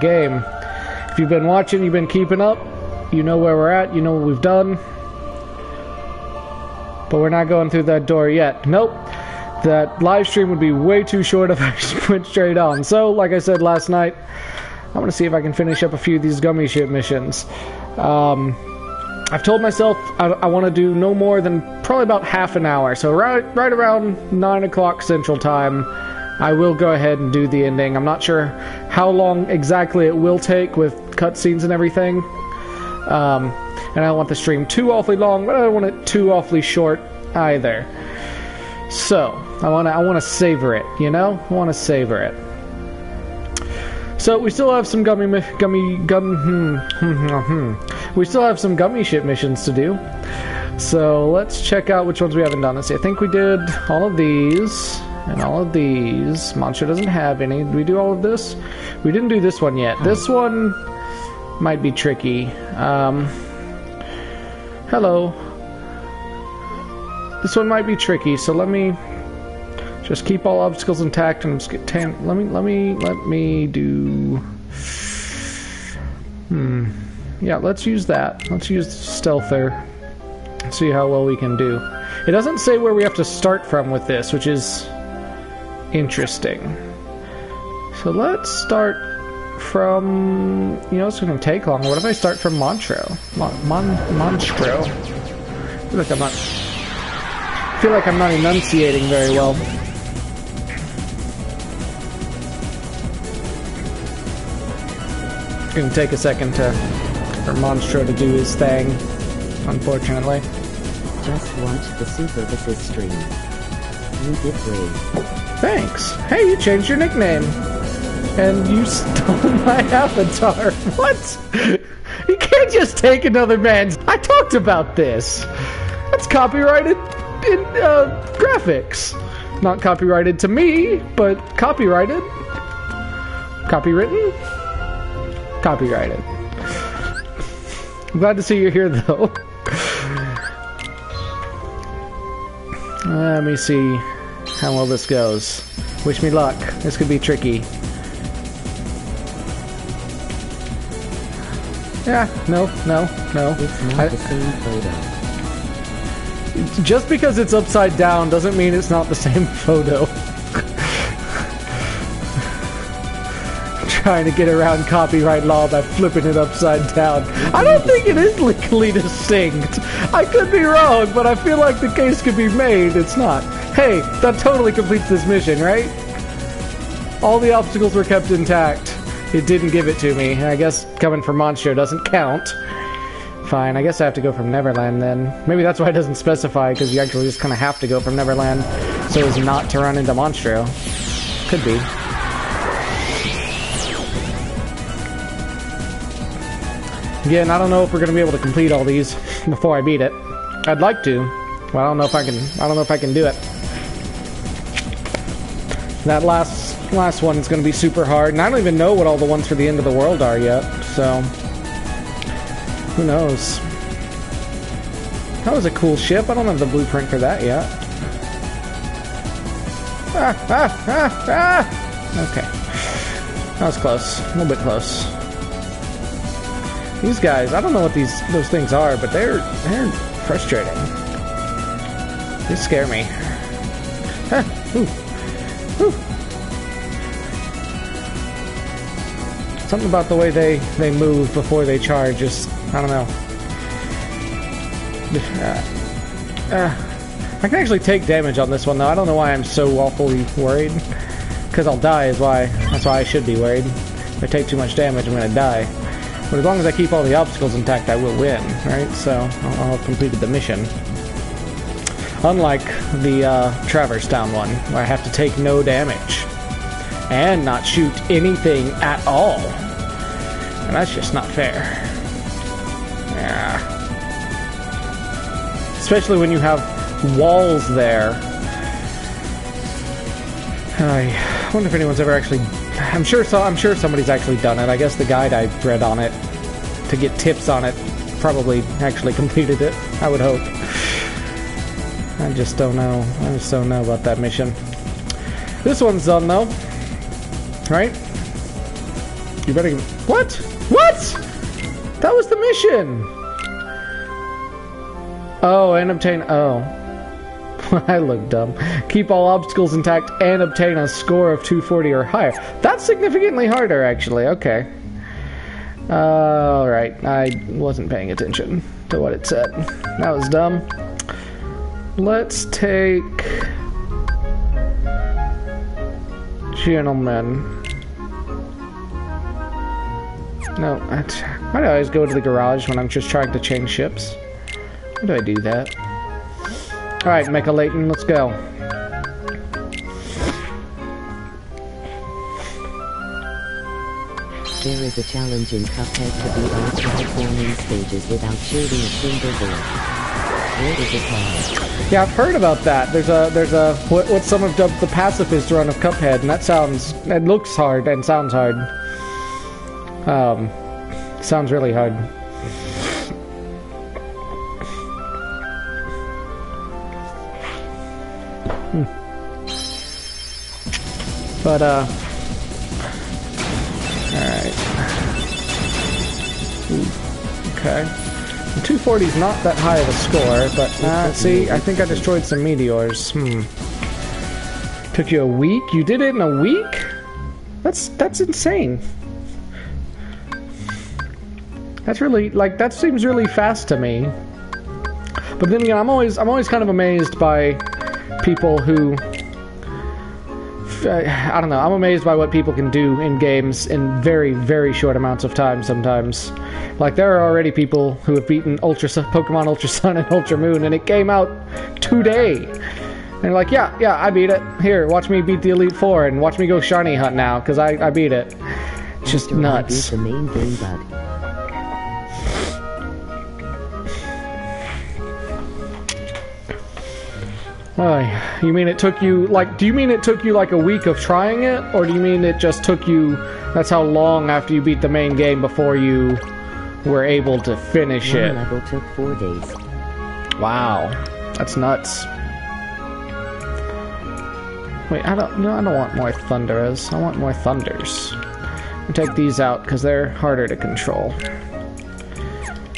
game. If you've been watching, you've been keeping up, you know where we're at, you know what we've done. But we're not going through that door yet. Nope. That live stream would be way too short if I went straight on. So, like I said last night, I'm going to see if I can finish up a few of these gummy ship missions. I've told myself I want to do no more than probably about half an hour. So right around 9 o'clock Central Time, I will go ahead and do the ending. I'm not sure how long exactly it will take with cutscenes and everything. And I don't want the stream too awfully long, but I don't want it too awfully short either. So, I want to savor it, you know? I want to savor it. So, we still have some we still have some gummy ship missions to do. So, let's check out which ones we haven't done. Let's see, I think we did all of these, and all of these. Monster doesn't have any. Did we do all of this? We didn't do this one yet. This one might be tricky. Hello. This one might be tricky, so let me just keep all obstacles intact and just get let me do. Yeah, let's use that. Let's use stealther. See how well we can do. It doesn't say where we have to start from with this, which is interesting. So let's start from, you know, it's going to take long. What if I start from Monstro? Monstro. I feel like I'm not enunciating very well. It's going to take a second for Monstro to do his thing, unfortunately. Just watch the Super Visses stream. You did great. Thanks. Hey, you changed your nickname. And you stole my avatar. What? You can't just take another man's... I talked about this. That's copyrighted in graphics. Not copyrighted to me, but copyrighted. Copywritten? Copyrighted. I'm glad to see you're here, though. Let me see how well this goes. Wish me luck. This could be tricky. Yeah, no. It's not the same photo. Just because it's upside down doesn't mean it's not the same photo. Trying to get around copyright law by flipping it upside down. I don't think it is legally distinct. I could be wrong, but I feel like the case could be made. It's not. Hey, that totally completes this mission, right? All the obstacles were kept intact. It didn't give it to me. I guess coming from Monstro doesn't count. Fine, I guess I have to go from Neverland then. Maybe that's why it doesn't specify, because you actually just kind of have to go from Neverland so as not to run into Monstro. Could be. Again, I don't know if we're going to be able to complete all these before I beat it. I'd like to, but I don't know if I can. I don't know if I can do it. That last one is going to be super hard, and I don't even know what all the ones for the end of the world are yet. So who knows? That was a cool ship. I don't have the blueprint for that yet. Okay, that was close. A little bit close. These guys, I don't know what those things are, but they're frustrating. They scare me. Something about the way they move before they charge, just, I don't know. I can actually take damage on this one, though. I don't know why I'm so awfully worried. Because I'll die is why. That's why I should be worried. If I take too much damage, I'm gonna die. But as long as I keep all the obstacles intact, I will win, right? So, I'll have completed the mission. Unlike the Traverse Town one, where I have to take no damage. And not shoot anything at all. And that's just not fair. Yeah. Especially when you have walls there. I wonder if anyone's ever actually... I'm sure somebody's actually done it. I guess the guide I read on it to get tips on it probably actually completed it. I would hope. I just don't know. I just don't know about that mission. This one's done though. Right? You better... What? What? That was the mission! Oh, and obtain... Oh. I look dumb. Keep all obstacles intact and obtain a score of 240 or higher. That's significantly harder, actually. Okay. Alright. I wasn't paying attention to what it said. That was dumb. Let's take... Gentlemen. No, why do I always go to the garage when I'm just trying to change ships? Why do I do that? Alright, Mecha Layton, let's go. There is a challenge in Cuphead to beat all 12 forming stages without shooting a single bullet. Where is it called? Yeah, I've heard about that. There's a what some have dubbed the pacifist run of Cuphead, and it looks hard and sounds hard. Sounds really hard. But, alright. Okay. 240 is not that high of a score, but, see, I think I destroyed some meteors. Took you a week? You did it in a week? That's insane. That's really, like, that seems really fast to me. But then again, I'm always kind of amazed by people who... I don't know, I'm amazed by what people can do in games in very, very short amounts of time sometimes. Like, there are already people who have beaten Pokemon Ultra Sun and Ultra Moon, and it came out today. And they're like, yeah, I beat it. Here, watch me beat the Elite Four, and watch me go shiny hunt now, because I beat it. It's just nuts. The main game bug. You mean it took you, like, do you mean it took you like a week of trying it? Or do you mean it just took you, that's how long after you beat the main game before you were able to finish it? One level took 4 days. Wow. That's nuts. Wait, I don't want more Thunderas. I want more Thunders. I'll take these out because they're harder to control.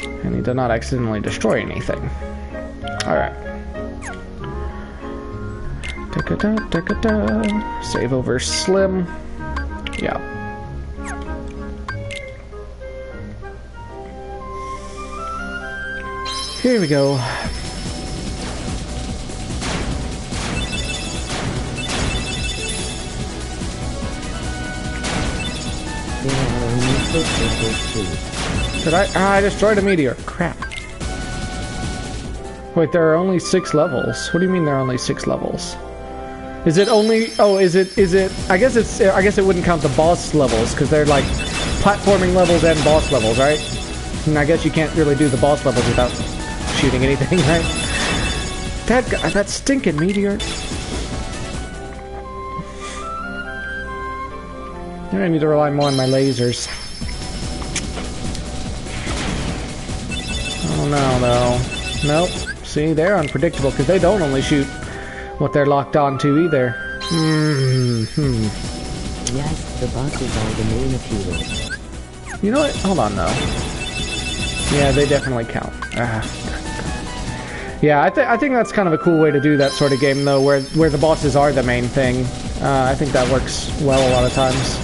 I need to not accidentally destroy anything. Alright. Save over Slim. Yeah. Here we go. Did I destroyed a meteor. Crap. Wait, there are only 6 levels. What do you mean there are only 6 levels? Is it only... Oh, is it... I guess it wouldn't count the boss levels, because they're like platforming levels and boss levels, right? And I guess you can't really do the boss levels without shooting anything, right? That stinking meteor. I need to rely more on my lasers. Oh no, though. Nope. See, they're unpredictable, because they don't only shoot what they're locked onto either. Yes, the bosses are the main appeal. You know what? Hold on, though. Yeah, they definitely count. Yeah, I think that's kind of a cool way to do that sort of game, though, where the bosses are the main thing. I think that works well a lot of times.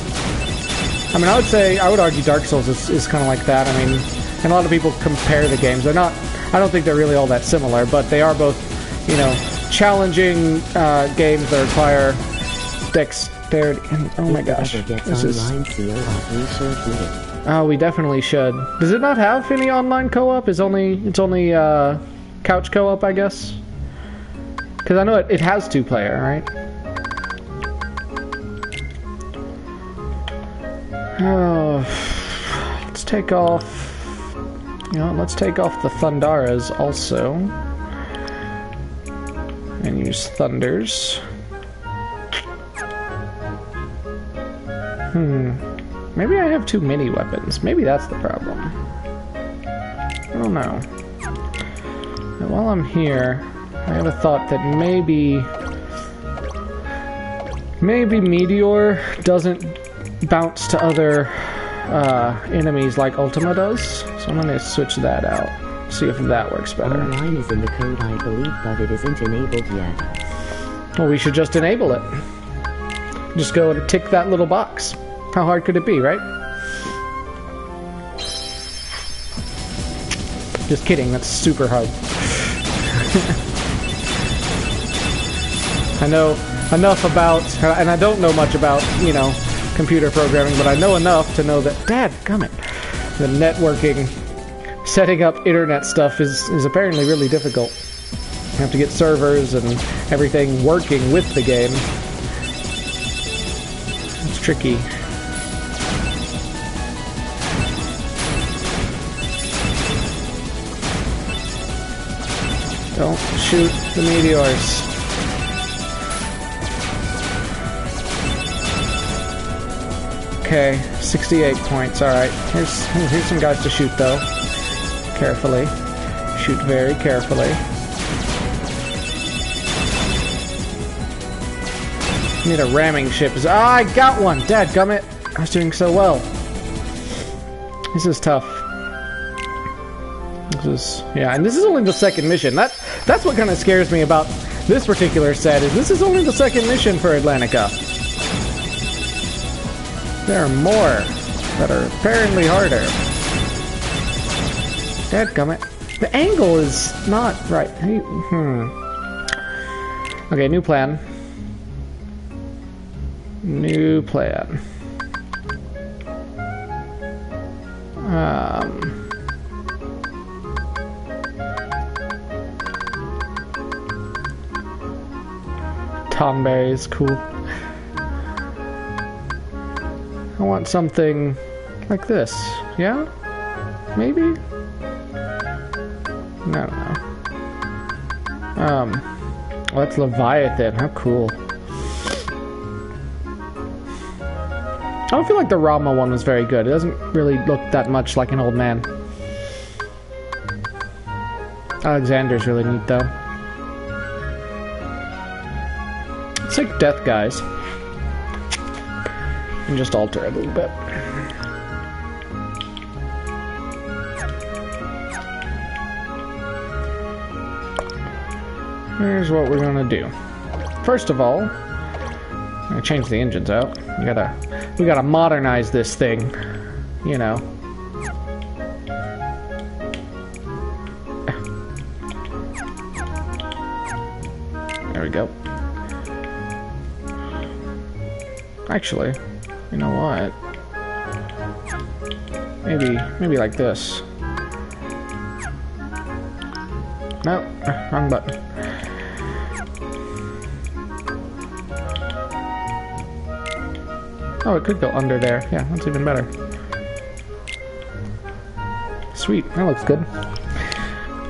I mean, I would argue Dark Souls is kind of like that. I mean, and a lot of people compare the games. They're not, I don't think they're really all that similar, but they are both, you know, challenging games that require dexterity. And, oh my gosh, this is... Oh, we definitely should. Does it not have any online co-op? It's only couch co-op, I guess. Because I know it has 2-player, right? Oh, let's take off. You know, let's take off the Thundaras also. And use Thunders. Maybe I have too many weapons. Maybe that's the problem. I don't know. Now, while I'm here, I have a thought that maybe Meteor doesn't bounce to other enemies like Ultima does. So I'm gonna switch that out. See if that works better. Online is in the code, I believe, but it isn't enabled yet. Well, we should just enable it. Just go and tick that little box. How hard could it be, right? Just kidding, that's super hard. I know enough about, and I don't know much about, you know, computer programming, but I know enough to know that, dadgummit, the networking, setting up internet stuff is apparently really difficult. You have to get servers and everything working with the game. It's tricky. Don't shoot the meteors. Okay, 68 points, alright. Here's some guys to shoot, though. Carefully. Shoot very carefully. Need a ramming ship. Ah, I got one! Dadgummit! I was doing so well. This is tough. Yeah, and this is only the second mission. That's what kind of scares me about this particular set, is this is only the second mission for Atlantica. There are more that are apparently harder. Dadgummit. The angle is not right. Okay, new plan. New plan. Tonberry is cool. I want something like this. Yeah? Maybe? No. Oh, that's Leviathan. How cool. I don't feel like the Rama one was very good. It doesn't really look that much like an old man. Alexander's really neat, though. Let's take Death Guys. And just alter it a little bit. Here's what we're gonna do. First of all, I'm gonna change the engines out. We gotta modernize this thing, you know. There we go. Actually, you know what? Maybe like this. No, wrong button. Oh, it could go under there. Yeah, that's even better. Sweet, that looks good.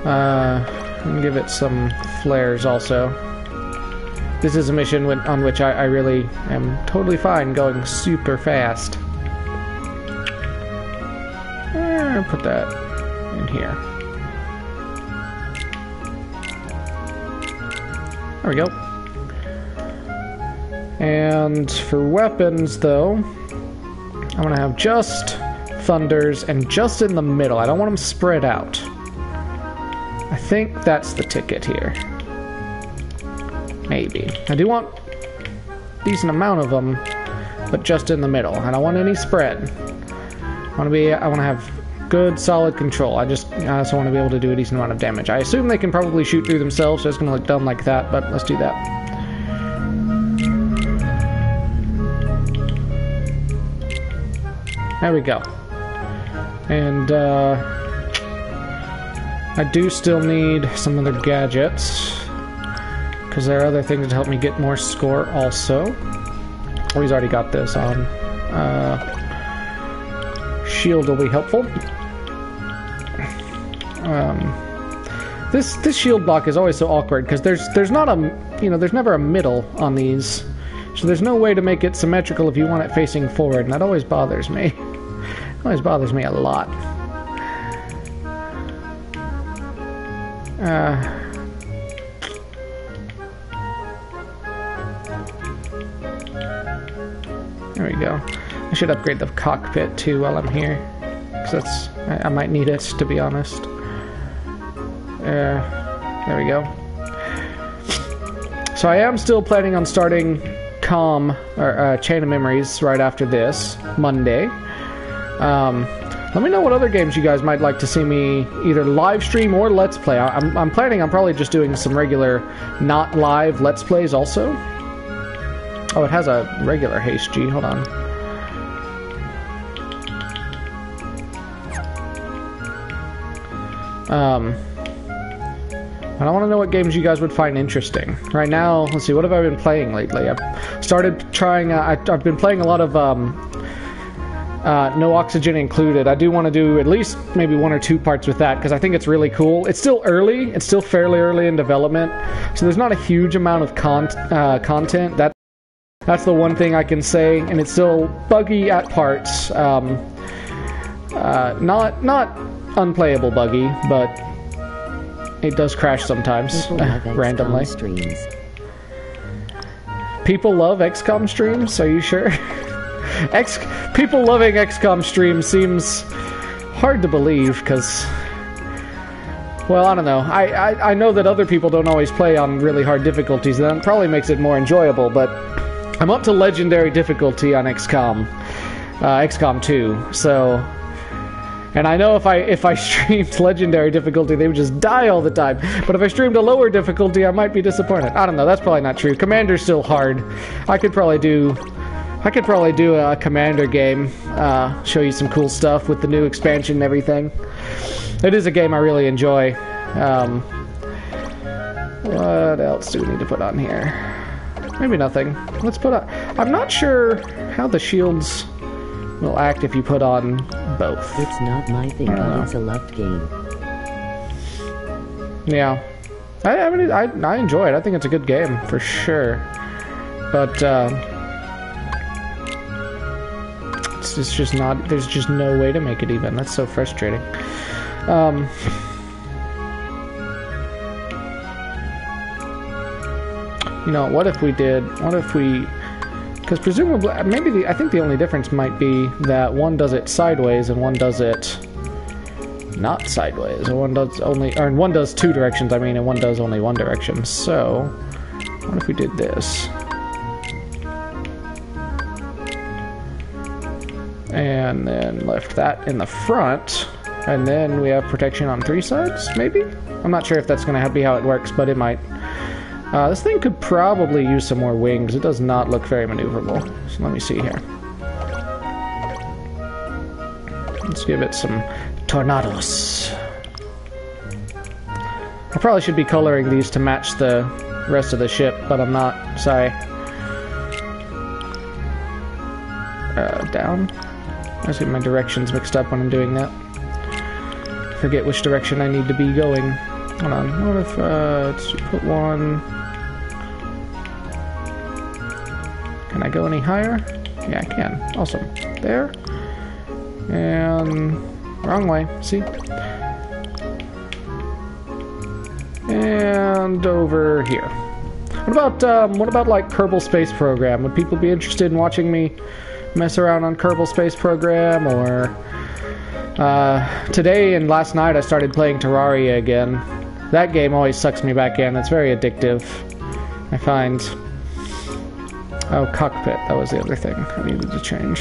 I'm gonna give it some flares also. This is a mission on which I really am totally fine going super fast. Put that in here. There we go. And for weapons, though, I'm gonna have just thunders and just in the middle. I don't want them spread out. I think that's the ticket here. Maybe. I do want a decent amount of them, but just in the middle. I don't want any spread. I want to have good, solid control. I also want to be able to do a decent amount of damage. I assume they can probably shoot through themselves, so it's going to look dumb like that, but let's do that. There we go. And, I do still need some other gadgets, because there are other things to help me get more score also. Oh, he's already got this on. Shield will be helpful. This shield block is always so awkward, because there's not a, there's never a middle on these. So there's no way to make it symmetrical if you want it facing forward, and that always bothers me. It always bothers me a lot. There we go. I should upgrade the cockpit too while I'm here, because I might need it, to be honest. There we go. So I am still planning on starting Chain of Memories right after this, Monday. Let me know what other games you guys might like to see me either live stream or let's play. I'm planning on probably just doing some regular, not live let's plays also. Oh, it has a regular haste G. Hold on. And I want to know what games you guys would find interesting. Right now, let's see, what have I been playing lately? I've started trying, I've been playing a lot of No Oxygen Included. I do want to do at least maybe 1 or 2 parts with that, because I think it's really cool. It's still early, it's still fairly early in development, so there's not a huge amount of content. That's the one thing I can say, and it's still buggy at parts. Not unplayable buggy, but it does crash sometimes, randomly. People love XCOM streams? Are you sure? People loving XCOM streams seems hard to believe, because, well, I don't know. I know that other people don't always play on really hard difficulties, and that probably makes it more enjoyable, but I'm up to Legendary difficulty on XCOM 2, so... And I know if I streamed Legendary difficulty, they would just die all the time. But if I streamed a lower difficulty, I might be disappointed. I don't know, that's probably not true. Commander's still hard. I could probably do a Commander game, show you some cool stuff with the new expansion and everything. It is a game I really enjoy. What else do we need to put on here? Maybe nothing. Let's put on... I'm not sure how the shields will act if you put on both. It's not my thing, but it's a loved game. Yeah. I enjoy it. I think it's a good game, for sure. But, it's just not... There's just no way to make it even. That's so frustrating. You know, what if we... Because presumably, maybe I think the only difference might be that one does it sideways and one does it not sideways, or one does 2 directions, I mean, and one does only 1 direction. So, what if we did this? And then left that in the front, and then we have protection on 3 sides, maybe? I'm not sure if that's going to be how it works, but it might. This thing could probably use some more wings. It does not look very maneuverable. So let me see here. Let's give it some tornadoes. I probably should be coloring these to match the rest of the ship, but I'm not. Sorry. Down. I always get my directions mixed up when I'm doing that. Forget which direction I need to be going. Hold on. What if, let's put one... Can I go any higher? Yeah, I can. Awesome. There. And... Wrong way. See? And over here. What about like Kerbal Space Program? Would people be interested in watching me mess around on Kerbal Space Program? Or... today and last night I started playing Terraria again. That game always sucks me back in. It's very addictive, I find. Oh, cockpit. That was the other thing I needed to change.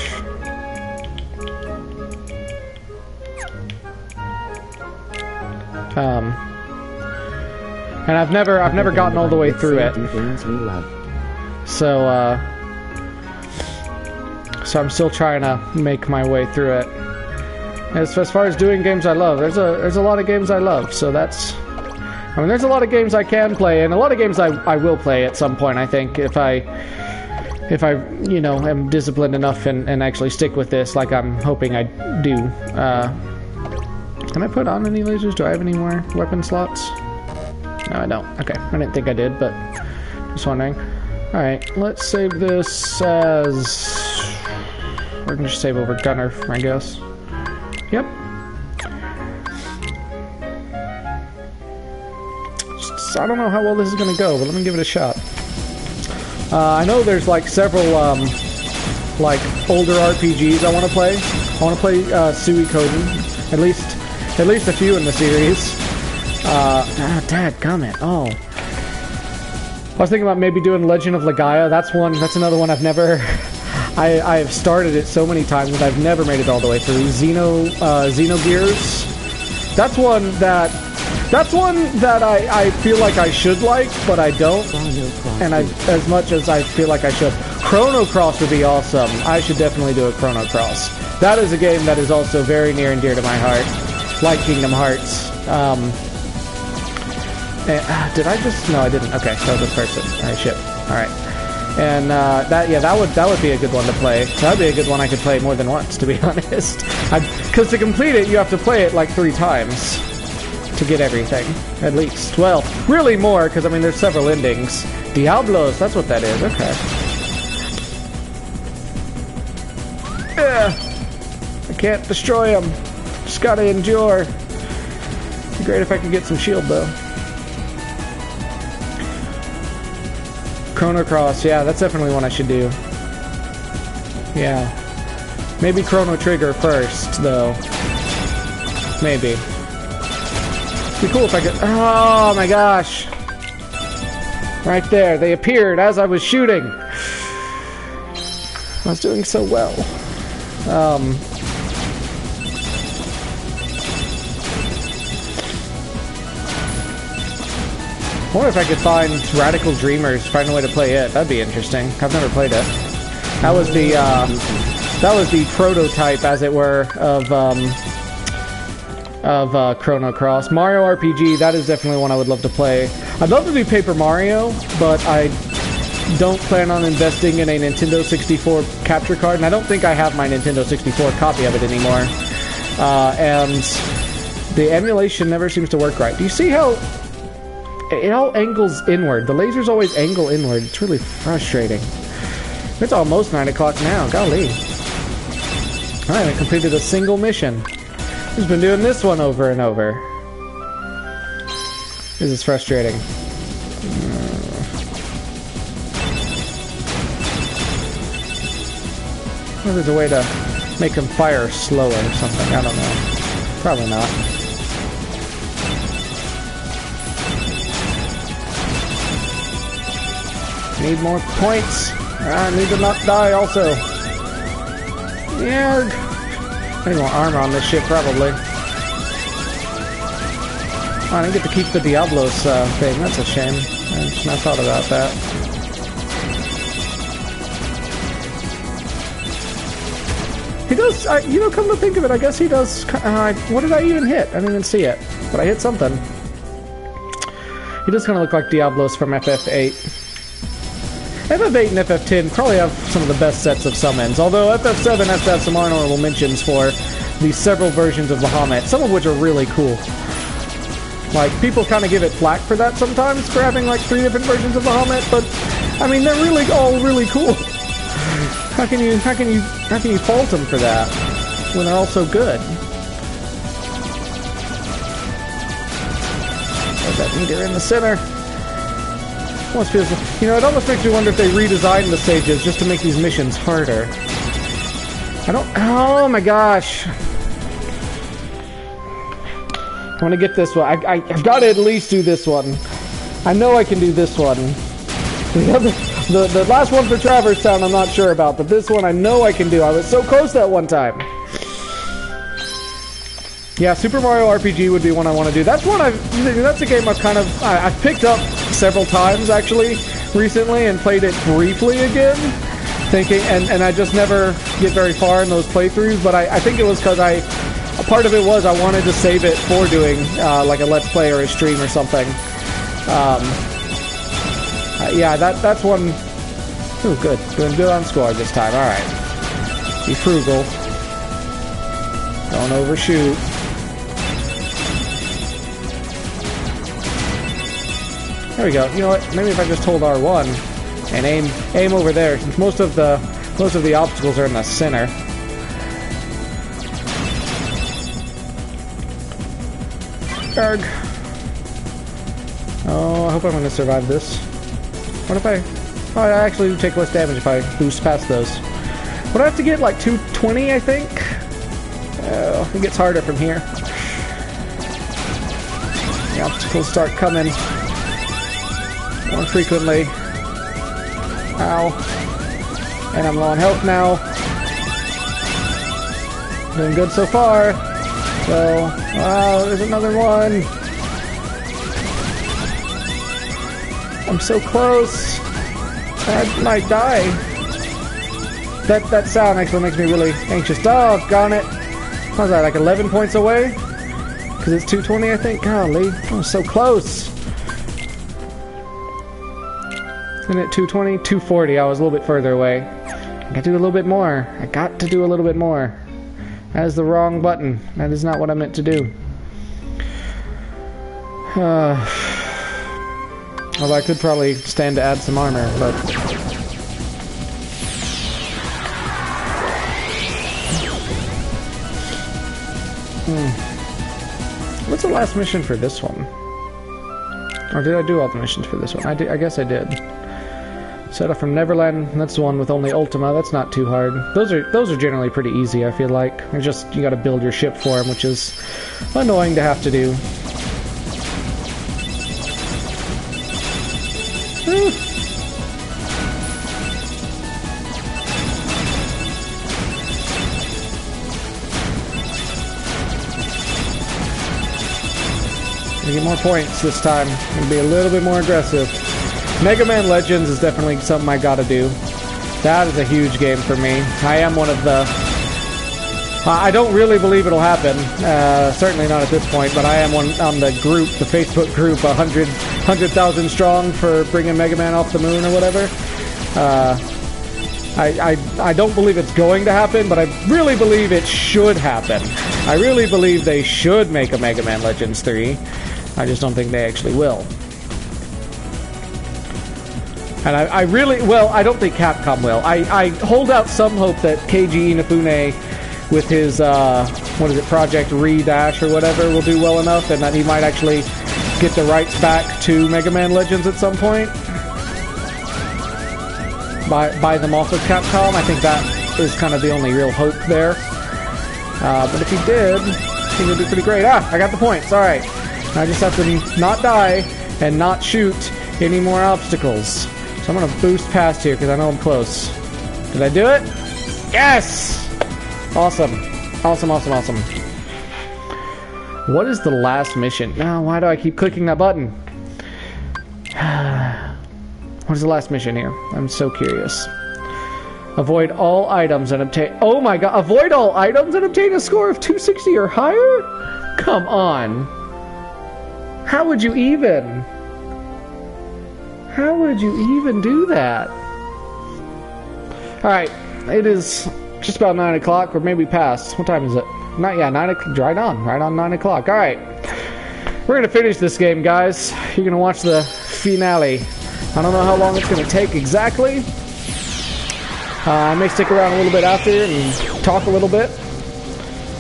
And I've never gotten all the way through it. So I'm still trying to make my way through it. As far as doing games I love, there's a lot of games I love, so that's... I mean, there's a lot of games I can play, and a lot of games I will play at some point, I think, if I, you know, am disciplined enough and actually stick with this, like I'm hoping I do. Can I put on any lasers? Do I have any more weapon slots? No, I don't. Okay, I didn't think I did, but just wondering. Alright, let's save this as... We're gonna just save over Gunner, I guess. Yep. I don't know how well this is gonna go, but let me give it a shot. I know there's like several like older RPGs I want to play. I want to play Suikoden, at least a few in the series. Dadgummit. Oh. I was thinking about maybe doing Legend of Legaia. That's another one I've never... I've started it so many times, but I've never made it all the way through. Xenogears. That's one that I feel like I should like, but I don't. And as much as I feel like I should. Chrono Cross would be awesome. I should definitely do a Chrono Cross. That is a game that is also very near and dear to my heart. Like Kingdom Hearts. Did I just... No, I didn't. Okay, so this person. Alright, ship. Alright. And that would be a good one to play. That would be a good one I could play more than once, to be honest. Because to complete it, you have to play it like 3 times to get everything, at least. Well, really more, because I mean there's several endings. Diablos, that's what that is. Okay. I can't destroy him. Just gotta endure. It'd be great if I could get some shield though. Chrono Cross, yeah, that's definitely one I should do. Yeah. Maybe Chrono Trigger first, though. Maybe. It'd be cool if I could... Oh my gosh! Right there, they appeared as I was shooting! I was doing so well. I wonder if I could find Radical Dreamers, find a way to play it. That'd be interesting. I've never played it. That was the prototype, as it were, of Chrono Cross. Mario RPG, that is definitely one I would love to play. I'd love to do Paper Mario, but I don't plan on investing in a Nintendo 64 capture card, and I don't think I have my Nintendo 64 copy of it anymore. And the emulation never seems to work right. Do you see how it all angles inward? The lasers always angle inward. It's really frustrating. It's almost 9 o'clock now. Golly. I haven't completed a single mission. I've been doing this one over and over. This is frustrating. Well, there's a way to make them fire slower or something. I don't know. Probably not. Need more points. I need to not die also. Yeah. I need more armor on this ship, probably. Oh, I didn't get to keep the Diablos thing. That's a shame. I just not thought about that. He does, you know, come to think of it, I guess he does... what did I even hit? I didn't even see it. But I hit something. He does kind of look like Diablos from FF8. FF8 and FF10 probably have some of the best sets of summons, although FF7 has to have some honorable mentions for the several versions of Bahamut, some of which are really cool. Like, people kind of give it flack for that sometimes, for having like 3 different versions of Bahamut, but I mean, they're really all really cool. How can you fault them for that when they're all so good? There's that meteor in the center. Almost feels, you know, it almost makes me wonder if they redesigned the stages just to make these missions harder. Oh my gosh. I want to get this one. I've got to at least do this one. I know I can do this one. The last one for Traverse Town I'm not sure about, but this one I know I can do. I was so close that one time. Yeah, Super Mario RPG would be one I want to do. That's one that's a game I've picked up several times actually recently and played it briefly again, thinking, and I just never get very far in those playthroughs, but I think it was because part of it was I wanted to save it for doing like a Let's Play or a stream or something. Yeah, that's one. Oh, good. Doing good on score this time. Alright. Be frugal. Don't overshoot. There we go. You know what? Maybe if I just hold R1 and aim over there, since most of the obstacles are in the center. Arg. Oh, I hope I'm going to survive this. What if I... Oh, I actually do take less damage if I boost past those. Would I have to get like 220, I think? It gets harder from here. The obstacles start coming more frequently. Ow. And I'm low on health now. Doing good so far. So, wow, there's another one. I'm so close. I might die. That sound actually makes me really anxious. Doggone it. What was that, like 11 points away? Because it's 220, I think. Golly, I was so close. Isn't it 220? 240. I was a little bit further away. I got to do a little bit more. I got to do a little bit more. That is the wrong button. That is not what I meant to do. Although I could probably stand to add some armor, but... What's the last mission for this one? Or did I do all the missions for this one? I guess I did. Set up from Neverland, that's the one with only Ultima. That's not too hard. Those are generally pretty easy, I feel like. You gotta build your ship for them, which is annoying to have to do. Get more points this time. Gonna be a little bit more aggressive. Mega Man Legends is definitely something I gotta do. That is a huge game for me. I am one of the... I don't really believe it'll happen. Certainly not at this point, but I am one on the group, the Facebook group, 100,000 strong for bringing Mega Man off the moon or whatever. I don't believe it's going to happen, but I really believe it should happen. I really believe they should make a Mega Man Legends 3. I just don't think they actually will. And I really... Well, I don't think Capcom will. I hold out some hope that Keiji Inafune, with his, what is it, Project Re-Dash or whatever, will do well enough, and that he might actually get the rights back to Mega Man Legends at some point. Buy them off of Capcom. I think that is kind of the only real hope there. But if he did, he would do pretty great. I got the points. Alright. I just have to not die and not shoot any more obstacles. So I'm going to boost past here because I know I'm close. Did I do it? Yes! Awesome. Awesome, awesome, awesome. What is the last mission? Now, why do I keep clicking that button? What is the last mission here? I'm so curious. Avoid all items and obtain... Oh my god, avoid all items and obtain a score of 260 or higher? Come on. How would you even? How would you even do that? Alright, it is just about 9 o'clock, or maybe past. What time is it? Not yet, 9 o'clock. Right on 9 o'clock. Alright. We're gonna finish this game, guys. You're gonna watch the finale. I don't know how long it's gonna take exactly. I may stick around a little bit after and talk a little bit.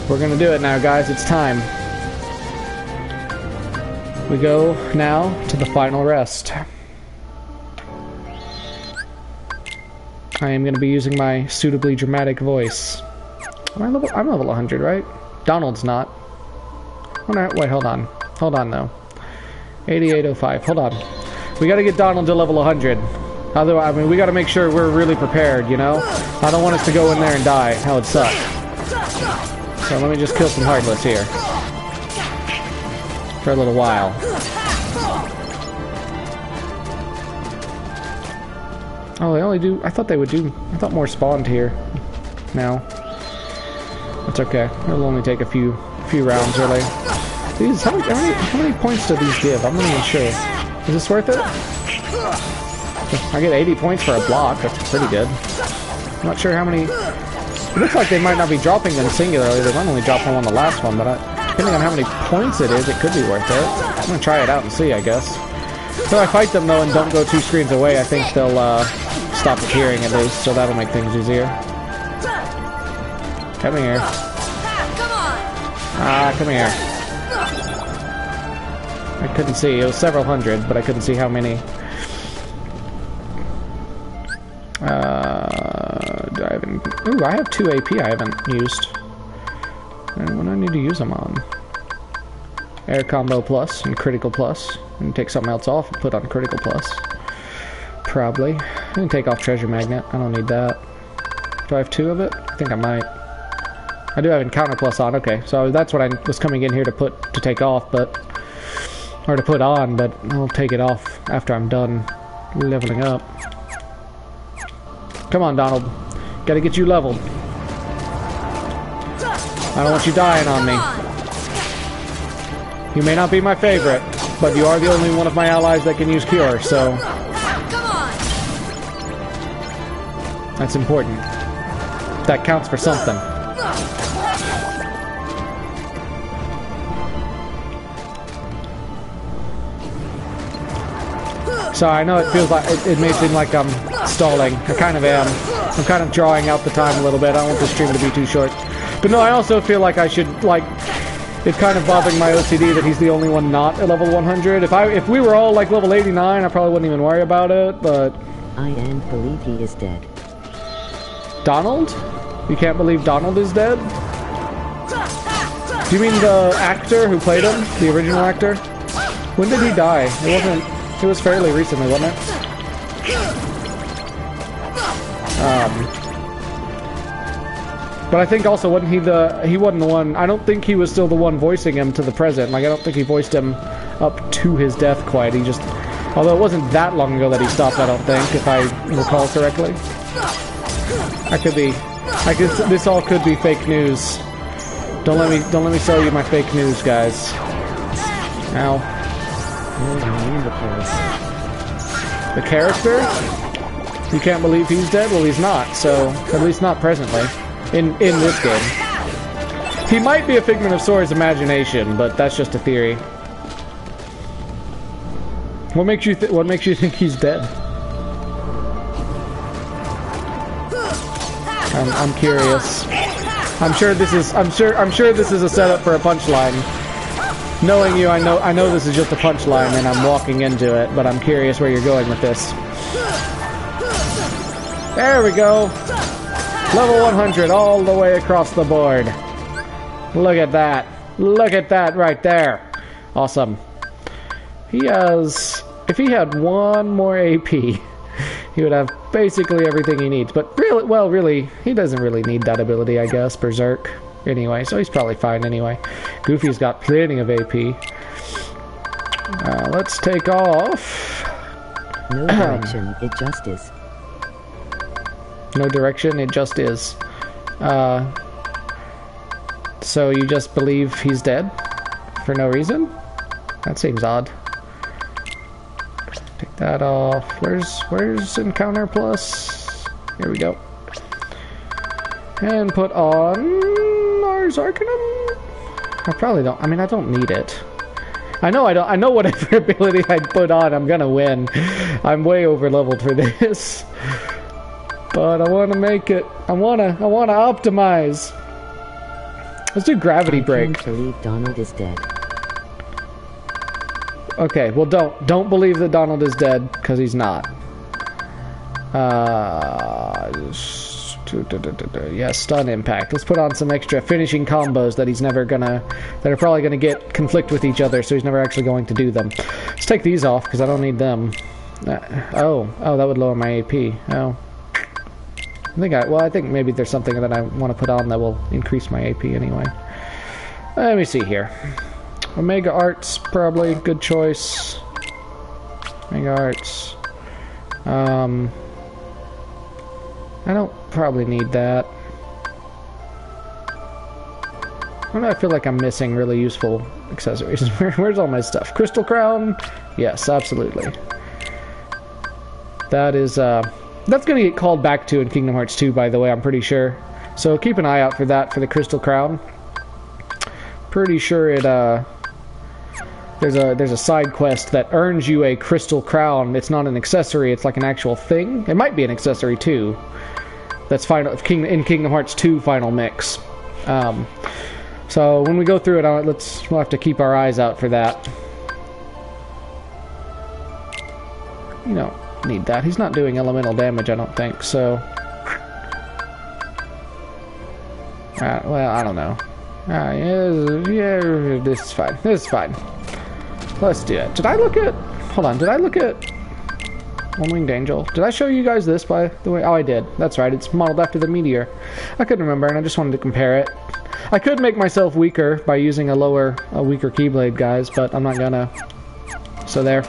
We're gonna do it now, guys. It's time. We go now to the final rest. I am gonna be using my suitably dramatic voice. I'm level 100, right? Donald's not. Wait, hold on. Hold on, though. 8805. Hold on. We gotta get Donald to level 100. Otherwise, I mean, we gotta make sure we're really prepared, you know? I don't want us to go in there and die. That would suck. So let me just kill some Heartless here. For a little while. Oh, they only do... I thought they would do... I thought more spawned here. No. It's okay. It'll only take a few rounds, really. These... How many points do these give? I'm not even sure. Is this worth it? I get 80 points for a block. That's pretty good. I'm not sure how many... It looks like they might not be dropping them singularly. They might only drop them on the last one, but depending on how many points it is, it could be worth it. I'm gonna try it out and see, I guess. If I fight them, though, and don't go 2 screens away, I think they'll stop appearing at least, so that'll make things easier. Come here. Come here. I couldn't see. It was several hundred, but I couldn't see how many. Do I have any... Ooh, I have 2 AP I haven't used. And when I need to use them on? Air combo plus and critical plus. And take something else off and put on critical plus. Probably. I can take off treasure magnet. I don't need that. Do I have 2 of it? I think I might. I do have encounter plus on. Okay, so that's what I was coming in here to take off, but or to put on, but I'll take it off after I'm done leveling up. Come on, Donald. Gotta get you leveled. I don't want you dying on me. You may not be my favorite, but you are the only one of my allies that can use Cure, so... That's important. That counts for something. Sorry, I know it feels like... It may seem like I'm stalling. I kind of am. I'm kind of drawing out the time a little bit. I don't want the stream to be too short. But no, I also feel like I should, like... It's kind of bothering my OCD that he's the only one not at level 100. If we were all like level 89, I probably wouldn't even worry about it, but... I can't believe he is dead. Donald? You can't believe Donald is dead? Do you mean the actor who played him? The original actor? When did he die? It was fairly recently, wasn't it? But I think also wasn't he wasn't the one, I don't think he was still the one voicing him to the present. Like, I don't think he voiced him up to his death quite. He just, although it wasn't that long ago that he stopped, I don't think, if I recall correctly. This all could be fake news. Don't let me sell you my fake news, guys. Ow. The character? You can't believe he's dead? Well, he's not, so, at least not presently. In this game. He might be a figment of Sora's imagination, but that's just a theory. What makes you think he's dead? I'm curious. I'm sure this is a setup for a punchline. Knowing you, I know this is just a punchline and I'm walking into it, but I'm curious where you're going with this. There we go. Level 100 all the way across the board. Look at that. Look at that right there. Awesome. He has... If he had 1 more AP, he would have basically everything he needs. But really, well, really, he doesn't really need that ability, I guess. Berserk. Anyway, so he's probably fine anyway. Goofy's got plenty of AP. Let's take off. No direction, it just is. No direction, it just is. So you just believe he's dead? For no reason? That seems odd. Take that off. Where's Encounter Plus? Here we go. And put on Mars Arcanum? I probably don't. I mean, I don't need it. I know whatever ability I put on, I'm gonna win. I'm way over leveled for this. But I want to make it. I want to optimize. Let's do gravity break. I can't believe Donald is dead. Okay, well don't believe that Donald is dead because he's not. Yeah, stun impact. Let's put on some extra finishing combos that that are probably gonna conflict with each other, so he's never actually going to do them. Let's take these off because I don't need them. Oh, that would lower my AP. Oh. I think maybe there's something that I want to put on that will increase my AP anyway. Let me see here. Omega Arts, probably good choice. Omega Arts. I don't probably need that. I feel like I'm missing really useful accessories. Where's all my stuff? Crystal Crown? Yes, absolutely. That is, that's going to get called back to in Kingdom Hearts 2, by the way, I'm pretty sure. So keep an eye out for that, for the Crystal Crown. Pretty sure it, there's a side quest that earns you a Crystal Crown. It's not an accessory, it's like an actual thing. It might be an accessory, too. That's in Kingdom Hearts 2 Final Mix. So when we go through it, we'll have to keep our eyes out for that. You know. Need that. He's not doing elemental damage, I don't think, so... Well, I don't know. Yeah, this is fine. This is fine. Let's do it. Did I look at... Hold on, did I look at... One-Winged Angel? Did I show you guys this, by the way? Oh, I did. That's right, it's modeled after the meteor. I couldn't remember, and I just wanted to compare it. I could make myself weaker by using a weaker Keyblade, guys, but I'm not gonna. So there.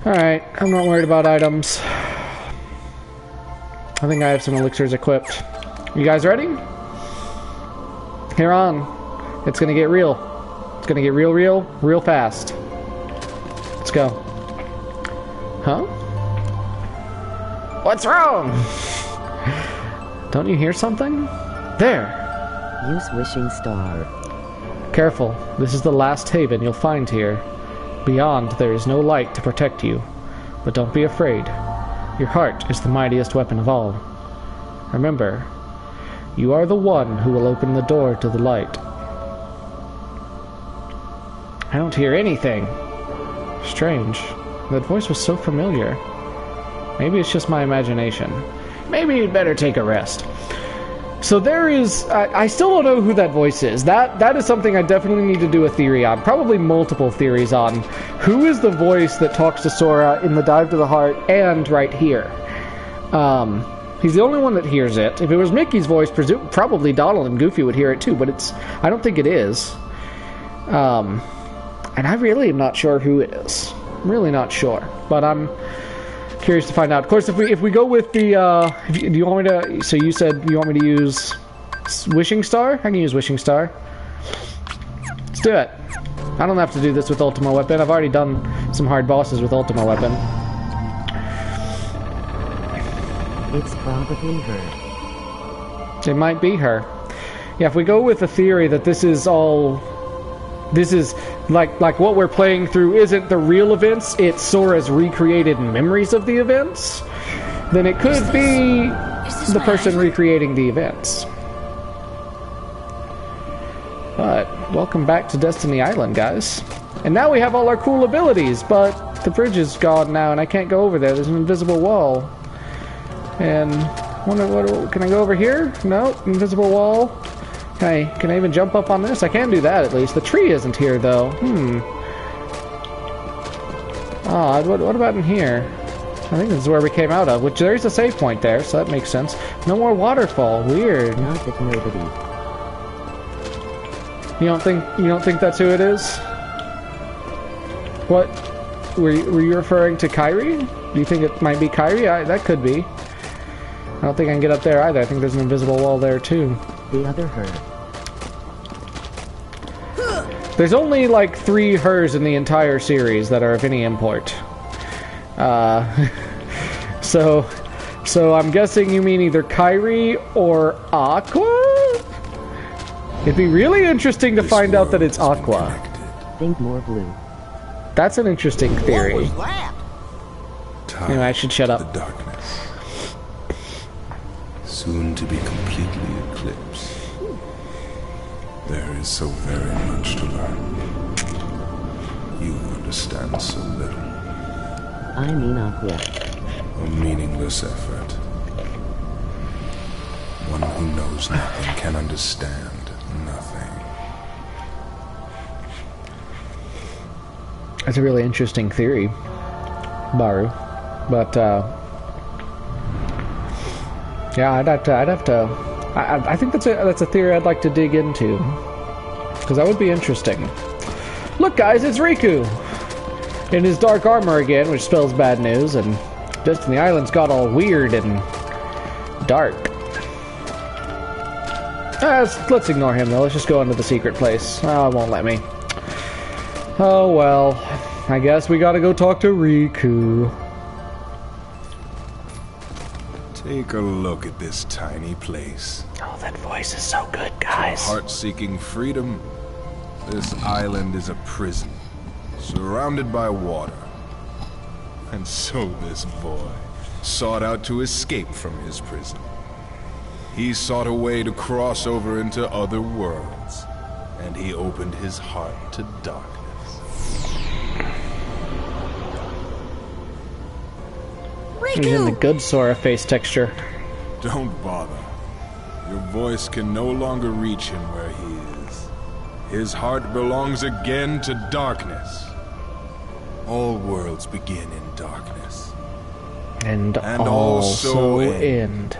Alright, I'm not worried about items. I think I have some elixirs equipped. You guys ready? Here on. It's gonna get real. It's gonna get real fast. Let's go. Huh? What's wrong? Don't you hear something? There! Use Wishing Star. Careful. This is the last haven you'll find here. Beyond, there is no light to protect you. But don't be afraid. Your heart is the mightiest weapon of all. Remember, you are the one who will open the door to the light. I don't hear anything. Strange. That voice was so familiar. Maybe it's just my imagination. Maybe you'd better take a rest. So there is... I still don't know who that voice is. That is something I definitely need to do a theory on. Probably multiple theories on. Who is the voice that talks to Sora in the Dive to the Heart and right here? He's the only one that hears it. If it was Mickey's voice, probably Donald and Goofy would hear it too, but it's... I don't think it is. And I really am not sure who it is. I'm really not sure. But I'm curious to find out. Of course, if we go with the... do you want me to... So you said you want me to use Wishing Star? I can use Wishing Star. Let's do it. I don't have to do this with Ultima Weapon. I've already done some hard bosses with Ultima Weapon. It's probably her. It might be her. Yeah, if we go with the theory that this is all... This is, like what we're playing through isn't the real events, it's Sora's recreated memories of the events, then it could be the person recreating the events. But, welcome back to Destiny Island, guys. And now we have all our cool abilities, but the bridge is gone now and I can't go over there. There's an invisible wall. And, what can I go over here? No, invisible wall. Can I even jump up on this? I can do that at least. The tree isn't here though. Odd. What about in here? I think this is where we came out of, which there's a save point there, so that makes sense. No more waterfall. Weird. Not with nobody. You don't think that's who it is? What? Were you referring to Kyrie? Do you think it might be Kyrie? That could be. I don't think I can get up there either. I think there's an invisible wall there too. The other her. There's only like 3 hers in the entire series that are of any import. So I'm guessing you mean either Kyrie or Aqua? It'd be really interesting to find out that it's Aqua. Think more blue. That's an interesting theory. What was that? Anyway, I should shut up. The darkness, soon to be completely eclipsed. There is so very much to learn. You understand so little. I mean Aqua. A meaningless effort. One who knows nothing can understand nothing. That's a really interesting theory, Baru. But yeah, I'd have to. I think that's a theory I'd like to dig into, because that would be interesting. Look, guys, it's Riku in his dark armor again, which spells bad news, and Destiny Island's got all weird and dark. Let's ignore him though. Let's just go into the secret place. Oh, it won't let me. Oh well, I guess we gotta go talk to Riku. Take a look at this tiny place. Oh, that voice is so good, guys. Heart-seeking freedom. This island is a prison, surrounded by water. And so this boy sought out to escape from his prison. He sought a way to cross over into other worlds, and he opened his heart to darkness. He's in the good Sora face texture. Don't bother. Your voice can no longer reach him where he is. His heart belongs again to darkness. All worlds begin in darkness. And also end.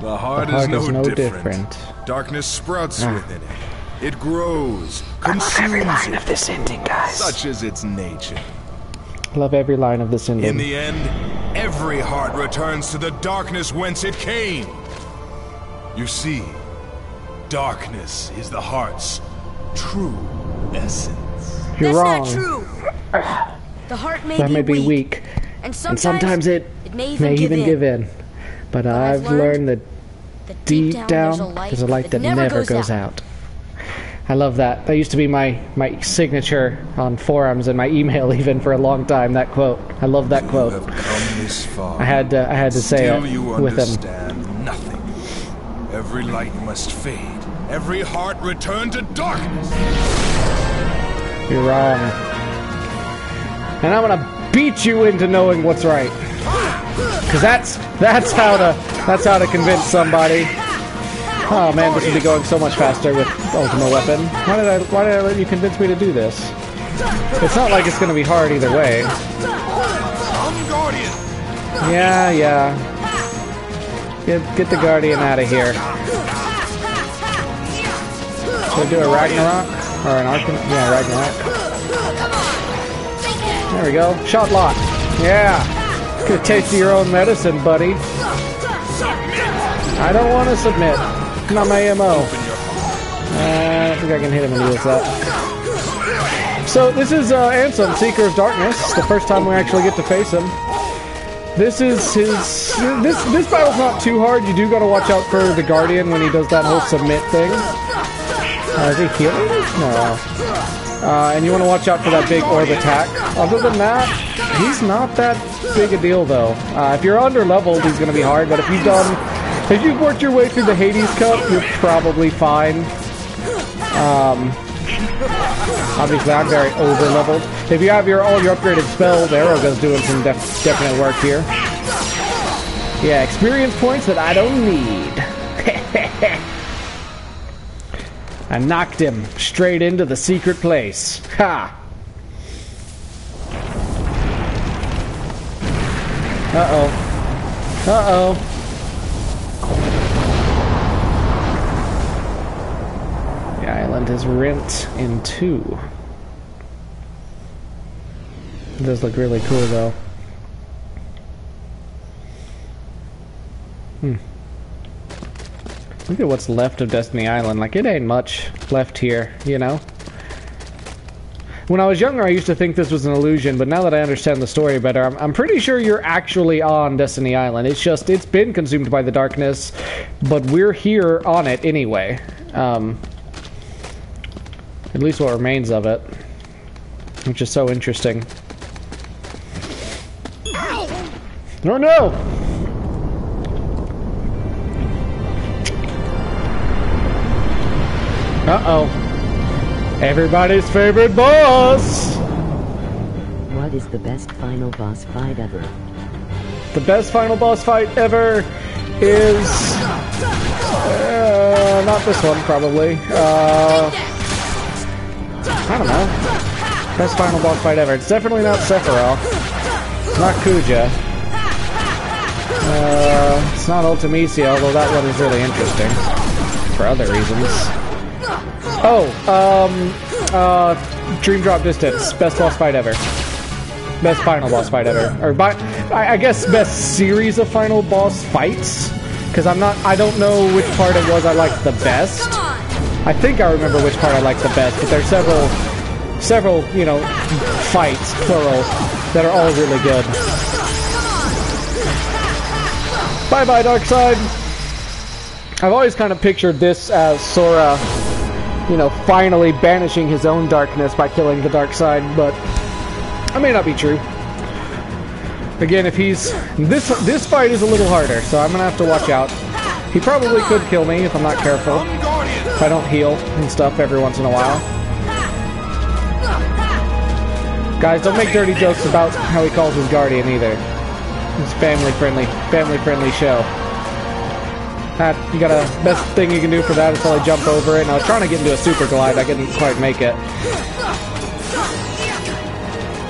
The heart is no different. Darkness sprouts within it. It grows, consumes every line it. of this ending, guys. Such is its nature. Love every line of this ending. In the end, every heart returns to the darkness whence it came. You see, darkness is the heart's true essence. You're wrong. That's not true. The heart may be weak. And sometimes it may even give in. But I've learned that deep down, there's a light that never goes out. I love that. That used to be my signature on forums and my email even for a long time, that quote. I love that quote. You have come this far. I had to say it with him. Still you understand nothing. Every light must fade. Every heart return to darkness. You're wrong. And I'm gonna beat you into knowing what's right. Cause that's how to convince somebody. Oh man, this would be going so much faster with Ultimate Weapon. Why did I let you convince me to do this? It's not like it's gonna be hard either way. Yeah. Get the Guardian out of here. Should I do a Ragnarok? Or an Arcan? Yeah, Ragnarok. There we go. Shot lock. Yeah. Get a taste of your own medicine, buddy. I don't want to submit. Not my MO. I don't think I can hit him when he does that. So this is Ansem, Seeker of Darkness. The first time we actually get to face him. This is his. This battle's not too hard. You do got to watch out for the Guardian when he does that whole submit thing. Is he healing? No. And you want to watch out for that big orb attack. Other than that, he's not that big a deal though. If you're under leveled, he's going to be hard. But if you've worked your way through the Hades Cup, you're probably fine. Obviously, I'm very over-leveled. If you have all your upgraded spells, Arroga's doing some definite work here. Yeah, experience points that I don't need. I knocked him straight into the secret place. Ha! Uh-oh. Uh-oh. The island is rent in two. It does look really cool, though. Look at what's left of Destiny Island. Like, it ain't much left here, you know? When I was younger, I used to think this was an illusion, but now that I understand the story better, I'm pretty sure you're actually on Destiny Island. It's just, it's been consumed by the darkness, but we're here on it anyway. At least what remains of it. Which is so interesting. Oh no! Uh-oh. Everybody's favorite boss! What is the best final boss fight ever? The best final boss fight ever is... not this one, probably. I don't know. Best final boss fight ever. It's definitely not Sephiroth. It's not Kuja. It's not Ultimecia, although that one is really interesting. For other reasons. Oh, Dream Drop Distance. Best boss fight ever. Best final boss fight ever. Or, I guess, best series of final boss fights. Because I don't know which part it was I liked the best. I think I remember which part I liked the best, but there's several, you know, fights, plural, that are all really good. Bye-bye, Darkseid! I've always kind of pictured this as Sora, you know, finally banishing his own darkness by killing the Darkseid, but that may not be true. Again, if he's... This fight is a little harder, so I'm gonna have to watch out. He probably could kill me if I'm not careful. If I don't heal and stuff every once in a while. Guys, don't make dirty jokes about how he calls his guardian either. It's family-friendly show. That, you got a best thing you can do for that is probably jump over it. And I was trying to get into a super glide, I couldn't quite make it.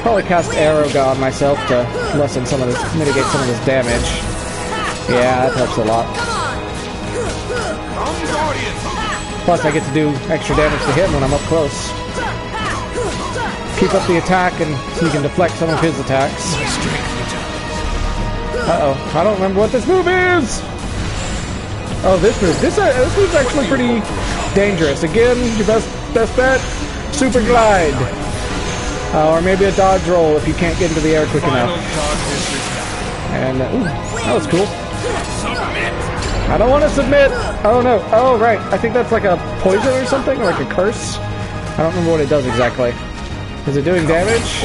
Probably cast Arrow God on myself to lessen some of this, mitigate some of this damage. Yeah, that helps a lot. Plus, I get to do extra damage to him when I'm up close. Keep up the attack, and so you can deflect some of his attacks. Uh-oh, I don't remember what this move is! Oh, this move. This move's actually pretty dangerous. Again, your best bet, super glide. Or maybe a dodge roll if you can't get into the air quick enough. And, ooh, that was cool. I don't want to submit! Oh no, oh right, I think that's like a poison or something, or like a curse. I don't remember what it does exactly. Is it doing damage?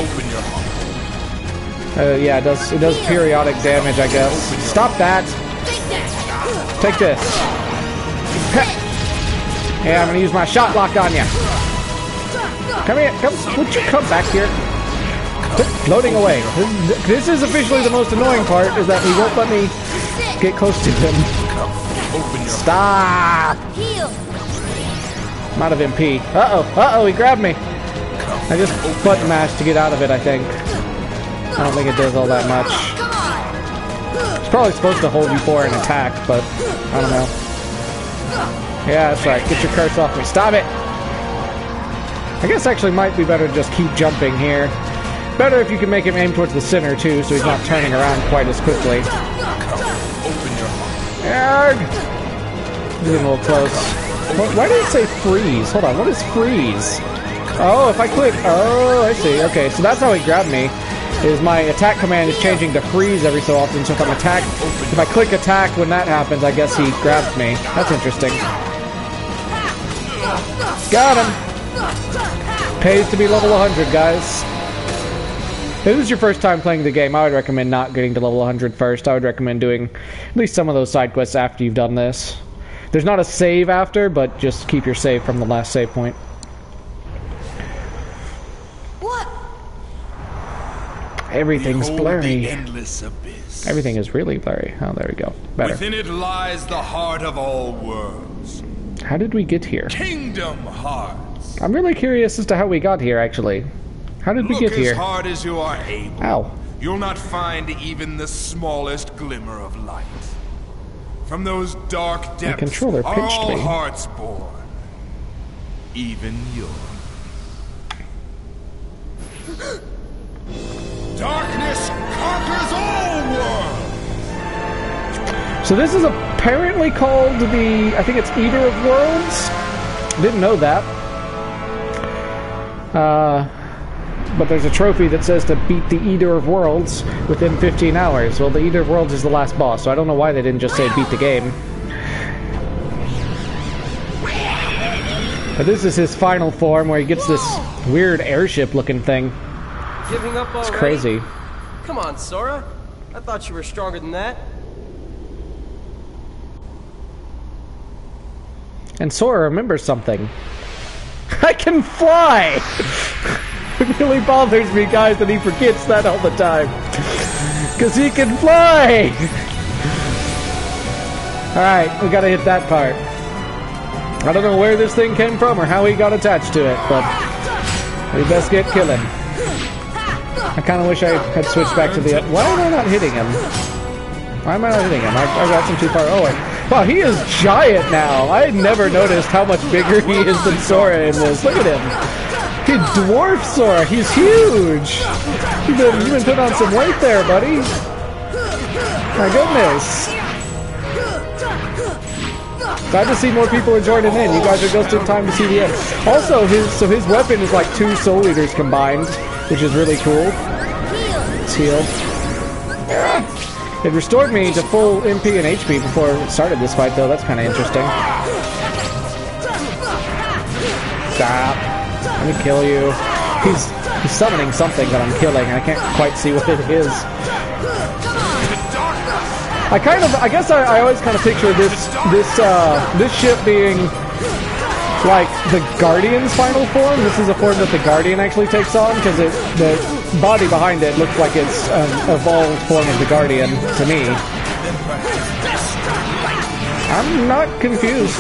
Yeah, it does periodic damage, I guess. Stop that! Take this. Yeah, I'm gonna use my shot lock on you. Come here, would you come back here? Floating away. This is officially the most annoying part, is that he won't let me get close to him. Stop! I'm out of MP. Uh-oh, he grabbed me. I just button mashed to get out of it, I think. I don't think it does all that much. It's probably supposed to hold you for an attack, but I don't know. Yeah, that's right. Get your curse off me. Stop it! I guess actually might be better to just keep jumping here. Better if you can make him aim towards the center, too, so he's not turning around quite as quickly. Arrgh! Getting a little close. Why did it say freeze? Hold on, what is freeze? Oh, if I click... Oh, I see. Okay, so that's how he grabbed me. Is my attack command is changing to freeze every so often, so if I click attack when that happens, I guess he grabs me. That's interesting. Got him! Pays to be level 100, guys. If this is your first time playing the game, I would recommend not getting to level 100 first. I would recommend doing at least some of those side quests after you've done this. There's not a save after, but just keep your save from the last save point. What? Everything's Behold blurry. the endless abyss. Everything is really blurry. Oh, there we go. Better. Within it lies the heart of all worlds. How did we get here? Kingdom Hearts. I'm really curious as to how we got here, actually. How did we Look get as here? hard as you are able. Ow. You'll not find even the smallest glimmer of light. From those dark depths controller are pinched all me. hearts born. Even yours. Darkness conquers all worlds! So this is apparently called the... I think it's Eater of Worlds? Didn't know that. But there's a trophy that says to beat the Eater of Worlds within 15 hours. Well, the Eater of Worlds is the last boss, so I don't know why they didn't just say beat the game. But this is his final form, where he gets this weird airship-looking thing. Giving up already? It's crazy. Come on, Sora. I thought you were stronger than that. And Sora remembers something. I can fly! It really bothers me, guys, that he forgets that all the time. Because he can fly! Alright, we gotta hit that part. I don't know where this thing came from or how he got attached to it, but we best get killing. I kind of wish I had switched back to the... Why am I not hitting him? Why am I not hitting him? I got some too far... Oh, wow, he is giant now! I had never noticed how much bigger he is than Sora in this. Look at him! He dwarfs Sora! He's huge! You've been putting on some weight there, buddy! My goodness! Glad to see more people are joining in. You guys are just in time to see the end. Also, his weapon is like 2 Soul Eaters combined, which is really cool. Let's heal. It restored me to full MP and HP before it started this fight, though. That's kind of interesting. Stop. Let me kill you. He's summoning something that I'm killing, and I can't quite see what it is. I guess I always kind of picture this ship being like the Guardian's final form. This is a form that the Guardian actually takes on, because the body behind it looks like it's an evolved form of the Guardian to me. I'm not confused.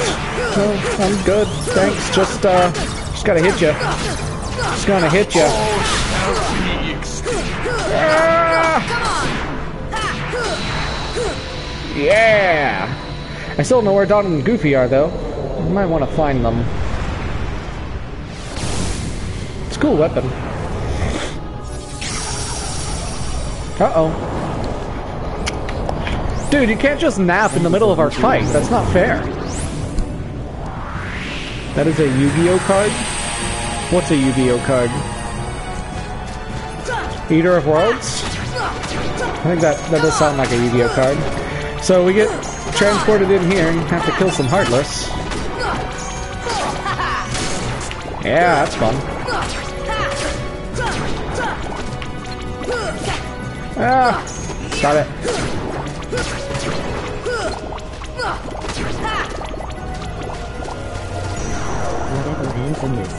No, I'm good. Thanks. Just gotta hit you. Just gonna hit you. Yeah! I still don't know where Donald and Goofy are, though. I might want to find them. It's a cool weapon. Uh-oh. Dude, you can't just nap in the middle of our fight. That's not fair. That is a Yu-Gi-Oh card? What's a Yu-Gi-Oh card? Eater of Worlds? I think that does sound like a Yu-Gi-Oh card. So we get transported in here and have to kill some Heartless. Yeah, that's fun. Ah! Got it. Whatever ends in this.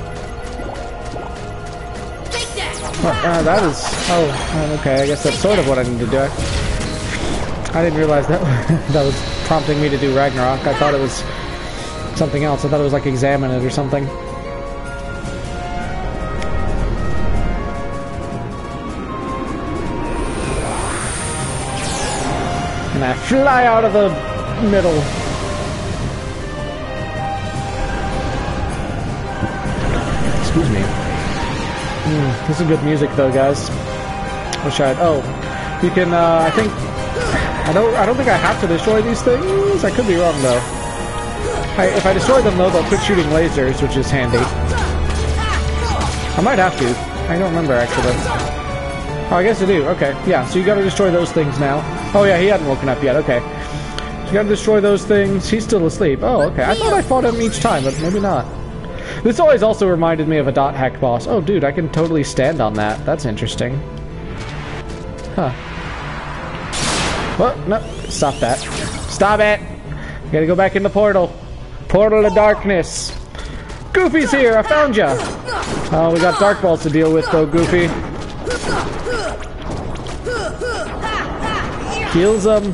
That is... Oh, okay, I guess that's sort of what I need to do. I didn't realize that that was prompting me to do Ragnarok. I thought it was something else. I thought it was like examine it or something. And I fly out of the middle. Excuse me. This is good music though, guys. Wish I'd... Oh, you can, I think... I don't think I have to destroy these things. I could be wrong though. If I destroy them though, they'll quit shooting lasers, which is handy. I might have to. I don't remember actually. Oh, I guess I do. Okay, yeah. So you got to destroy those things now. Oh yeah, he hadn't woken up yet. Okay. So you got to destroy those things. He's still asleep. Oh, okay. I thought I fought him each time, but maybe not. This always also reminded me of a dot hack boss. Oh, dude, I can totally stand on that. That's interesting. Huh. Well, no, stop that. Stop it! I gotta go back in the portal. Portal to darkness. Goofy's here, I found ya! Oh, we got Dark Balls to deal with though, Goofy. Kills them.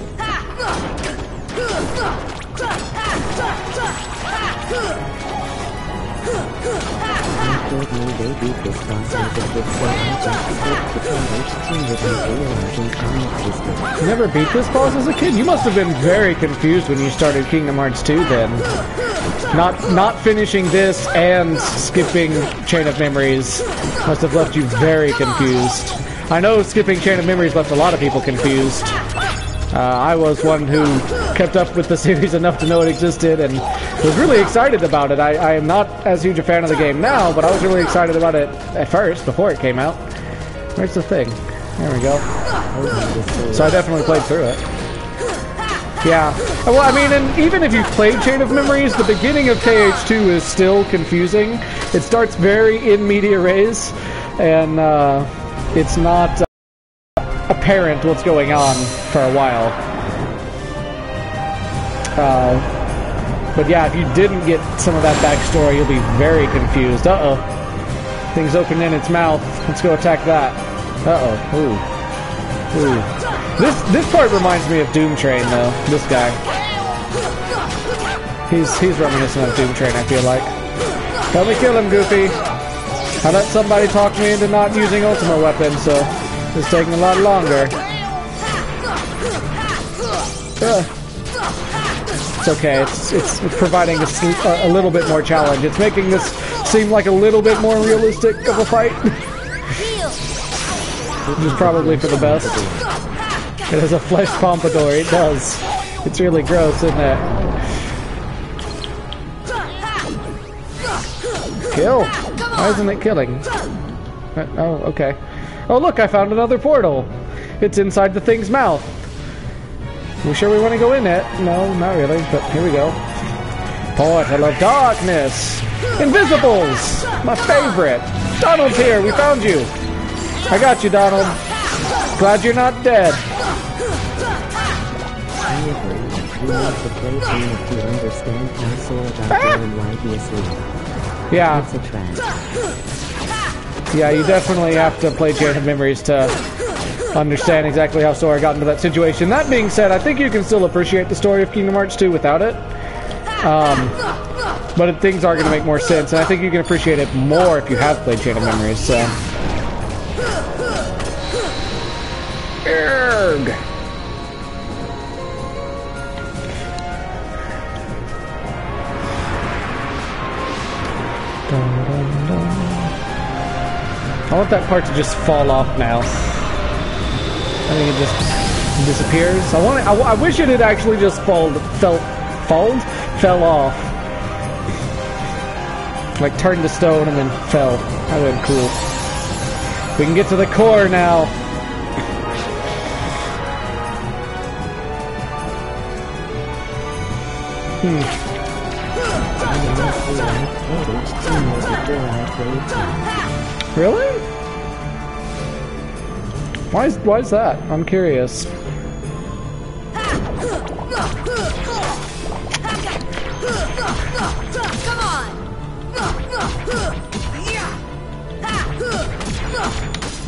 They beat this boss as a kid, so I just skipped the college team without realizing how existed. You never beat this boss as a kid? You must have been very confused when you started Kingdom Hearts 2 then. Not finishing this and skipping Chain of Memories must have left you very confused. I know skipping Chain of Memories left a lot of people confused. I was one who kept up with the series enough to know it existed and was really excited about it. I am not as huge a fan of the game now, but I was really excited about it at first, before it came out. Where's the thing? There we go. So I definitely played through it. Yeah. Well, I mean, and even if you've played Chain of Memories, the beginning of KH2 is still confusing. It starts very in media res, and it's not apparent what's going on for a while. But yeah, if you didn't get some of that backstory, you'll be very confused. Uh-oh. Things open in its mouth. Let's go attack that. Uh-oh. Ooh. Ooh. This part reminds me of Doom Train, though. This guy. He's reminiscent of Doom Train, I feel like. Help me kill him, Goofy. I let somebody talk me into not using Ultimate Weapon, so it's taking a lot longer. It's okay. It's providing a little bit more challenge. It's making this seem like a little bit more realistic of a fight. Which is probably for the best. It has a flesh pompadour. It does. It's really gross, isn't it? Kill! Why isn't it killing? Oh, okay. Oh, look, I found another portal. It's inside the thing's mouth. We sure we want to go in it? No, not really, but here we go. Portal of Darkness! Invisibles! My favorite! Donald's here, we found you! I got you, Donald. Glad you're not dead. You need to play team to understand how Sora got there and why he is asleep. Yeah. It's a trap. Yeah, you definitely have to play Chain of Memories to understand exactly how Sora got into that situation. That being said, I think you can still appreciate the story of Kingdom Hearts 2 without it. But things are going to make more sense, and I think you can appreciate it more if you have played Chain of Memories, so... Erg! I want that part to just fall off now. I think it just disappears. I wish it had actually just fell off. Like turned to stone and then fell. That would have been cool. We can get to the core now. Really? Why is that? I'm curious.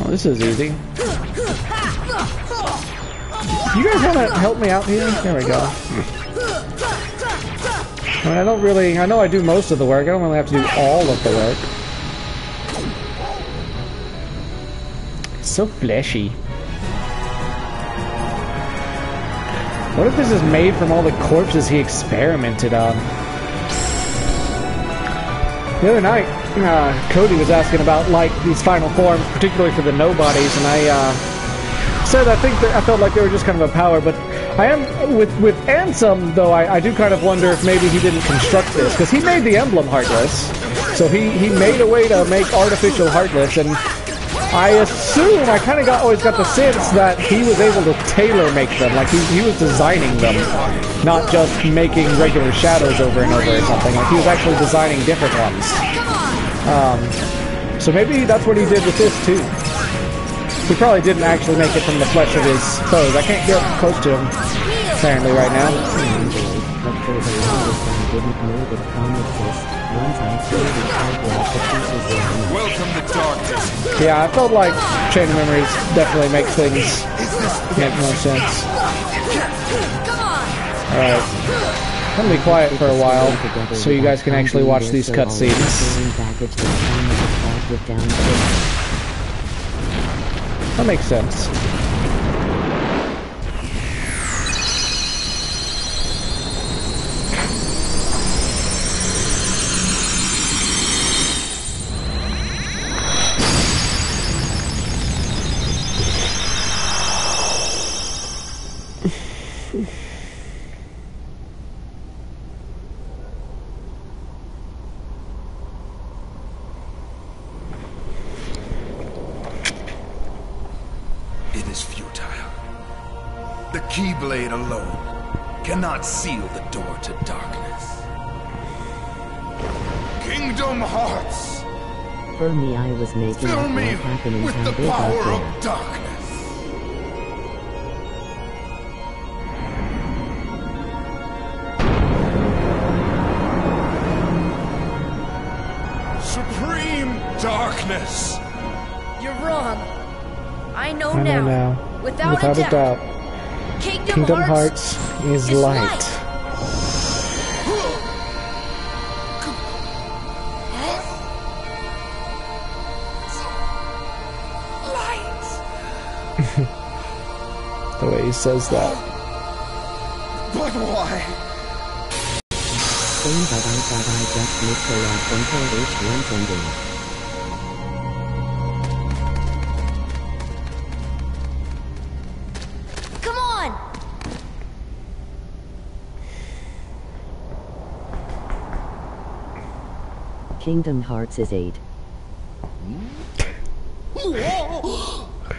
Oh, this is easy. You guys want to help me out here? There we go. I mean, I know I do most of the work. I don't really have to do all of the work. It's so fleshy. What if this is made from all the corpses he experimented on? The other night, Cody was asking about, like, these final forms, particularly for the nobodies, and I said I felt like they were just kind of a power, but I am, with Ansem, though, I do kind of wonder if maybe he didn't construct this, because he made the emblem Heartless, so he made a way to make artificial Heartless, and I assume, I kind of always got the sense that he was able to tailor-make them, like he was designing them, not just making regular shadows over and over or something, like he was actually designing different ones. So maybe that's what he did with this too. He probably didn't actually make it from the flesh of his foes. I can't get close to him, apparently, right now. Welcome to darkness. Yeah, I felt like Chain of Memories definitely makes things make more sense. Alright. I'm gonna be quiet for a while, so you guys can actually watch these cutscenes. That makes sense. It is futile. The Keyblade alone cannot seal the door to darkness. Kingdom Hearts, For me, I was making fill up me what happened with in the Town power there. of darkness. Supreme darkness. You're wrong. I know I know now. Without a doubt. Kingdom Hearts is light. The way he says that. But why? Thing that I thought I just missed a lot until H1's ending. Come on! Kingdom Hearts is 8.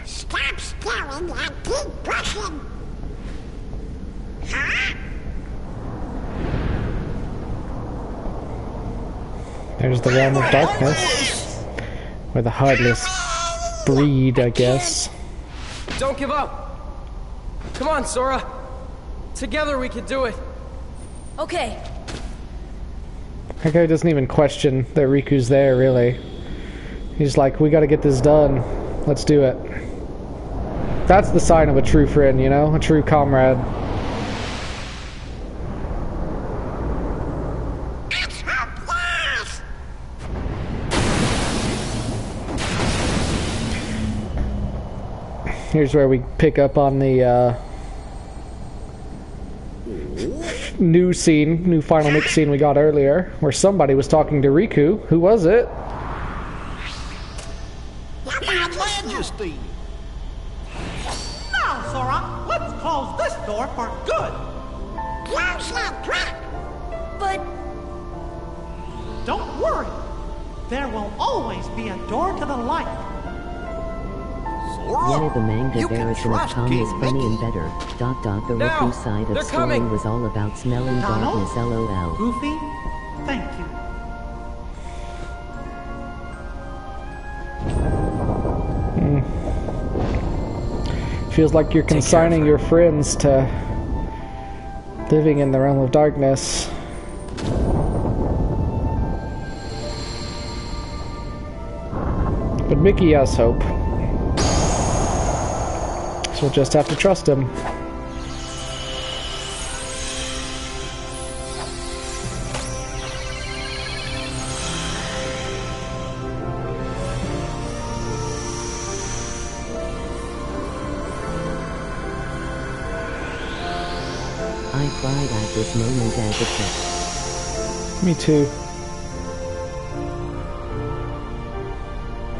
Stop staring and keep brushing. Huh? There's the realm of darkness, where the heartless breed, I guess. Don't give up! Come on, Sora! Together we can do it! Okay. That guy doesn't even question that Riku's there, really. He's like, we gotta get this done. Let's do it. That's the sign of a true friend, you know? A true comrade. It's her blast! Here's where we pick up on the new final mix scene we got earlier, where somebody was talking to Riku. Who was it? Your Majesty! Now, Sora, let's close this door for good. Close that trap! But Don't worry. There will always be a door to the light. Yeah, the manga version of Tom is funny and better. The Now, Riku side they're of story coming. was all about smelling Donald? darkness, lol. Goofy, thank you. Feels like you're consigning your friends to living in the realm of darkness. But Mickey has hope. So we'll just have to trust him. I cried at this moment as a kid. Me too.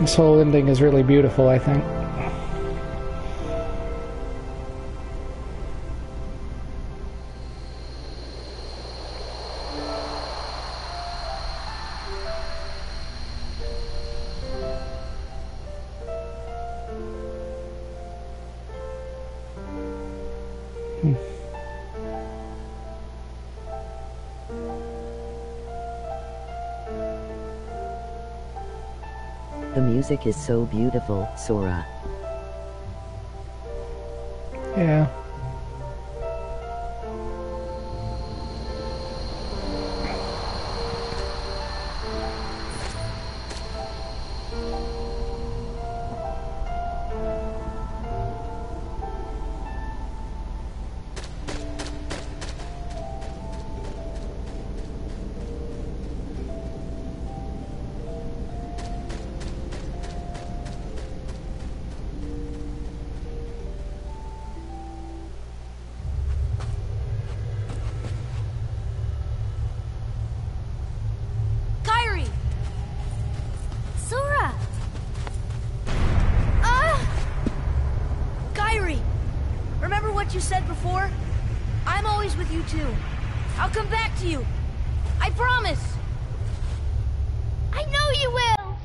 This whole ending is really beautiful, I think. The music is so beautiful, Sora. Yeah. Kyrie! Sora! Kyrie! Remember what you said before? I'm always with you too. I'll come back to you. I promise! I know you will!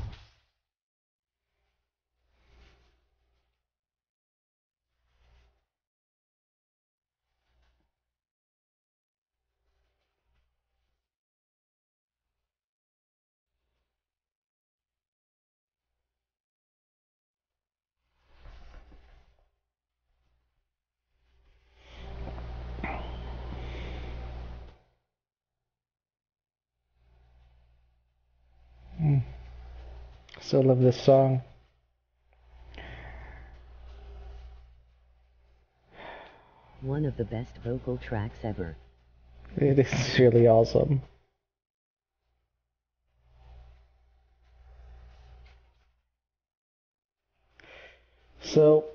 Still love this song. One of the best vocal tracks ever. It is really awesome. So,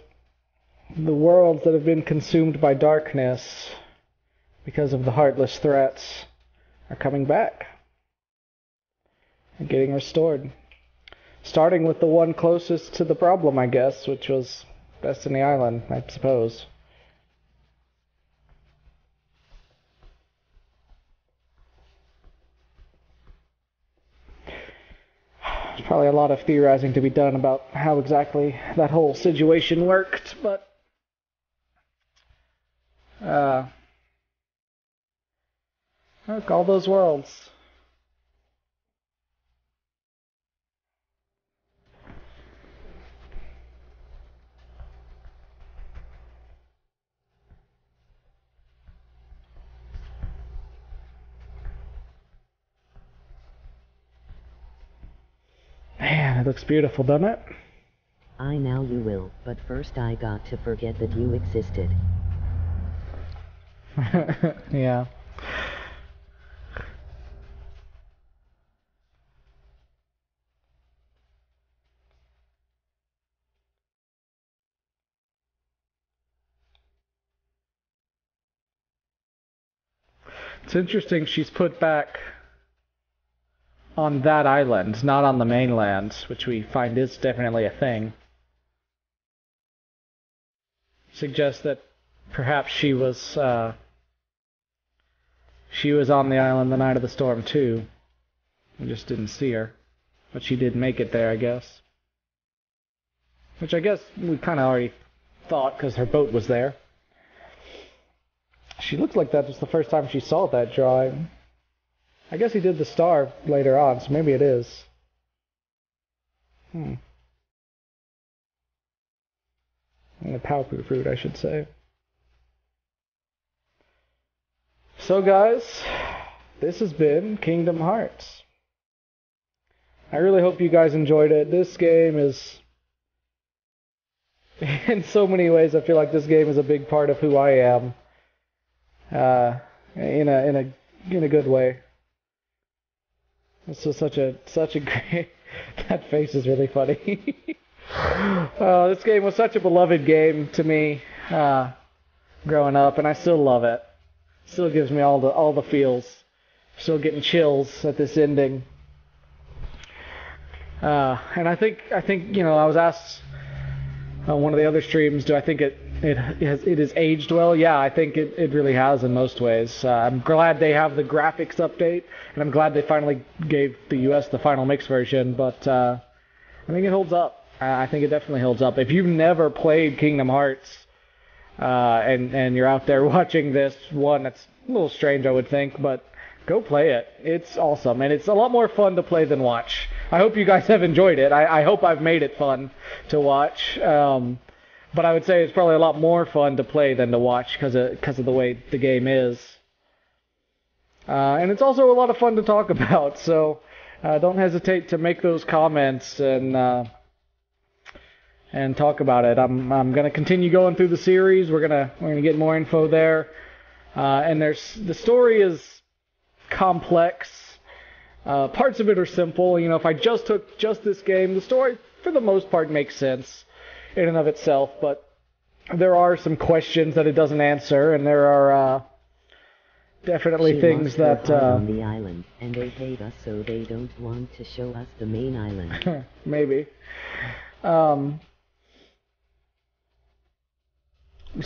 the worlds that have been consumed by darkness because of the heartless threats are coming back and getting restored. Starting with the one closest to the problem, I guess, which was Destiny Island, I suppose. There's probably a lot of theorizing to be done about how exactly that whole situation worked, but look, all those worlds. Man, it looks beautiful, doesn't it? I now you will, but first I got to forget that you existed. Yeah. It's interesting she's put back on that island, not on the mainland, which we find is definitely a thing. Suggests that perhaps she was on the island the night of the storm too. We just didn't see her. But she did make it there, I guess. Which I guess we kind of already thought because her boat was there. She looked like that just the first time she saw that drawing. I guess he did the star later on, so maybe it is. And the powder fruit, I should say. So guys, this has been Kingdom Hearts. I really hope you guys enjoyed it. This game is, in so many ways, I feel like this game is a big part of who I am. In a good way. This was such a great. That face is really funny. This game was such a beloved game to me, growing up, and I still love it. Still gives me all the feels. Still getting chills at this ending. And I think I was asked on one of the other streams, do I think it has aged well? Yeah, I think it really has in most ways. I'm glad they have the graphics update, and I'm glad they finally gave the US the final mix version, but I think it holds up. I think it definitely holds up. If you've never played Kingdom Hearts, and you're out there watching this, that's a little strange, I would think, but go play it. It's awesome, and it's a lot more fun to play than watch. I hope you guys have enjoyed it. I hope I've made it fun to watch. But I would say it's probably a lot more fun to play than to watch because of the way the game is. And it's also a lot of fun to talk about, so don't hesitate to make those comments and talk about it. I'm gonna continue going through the series. We're gonna get more info there. And the story is complex. Parts of it are simple. If I just took this game, the story for the most part makes sense in and of itself, but there are some questions that it doesn't answer, and there are definitely things that on the island, and they hate us, so they don't want to show us the main island. Maybe. So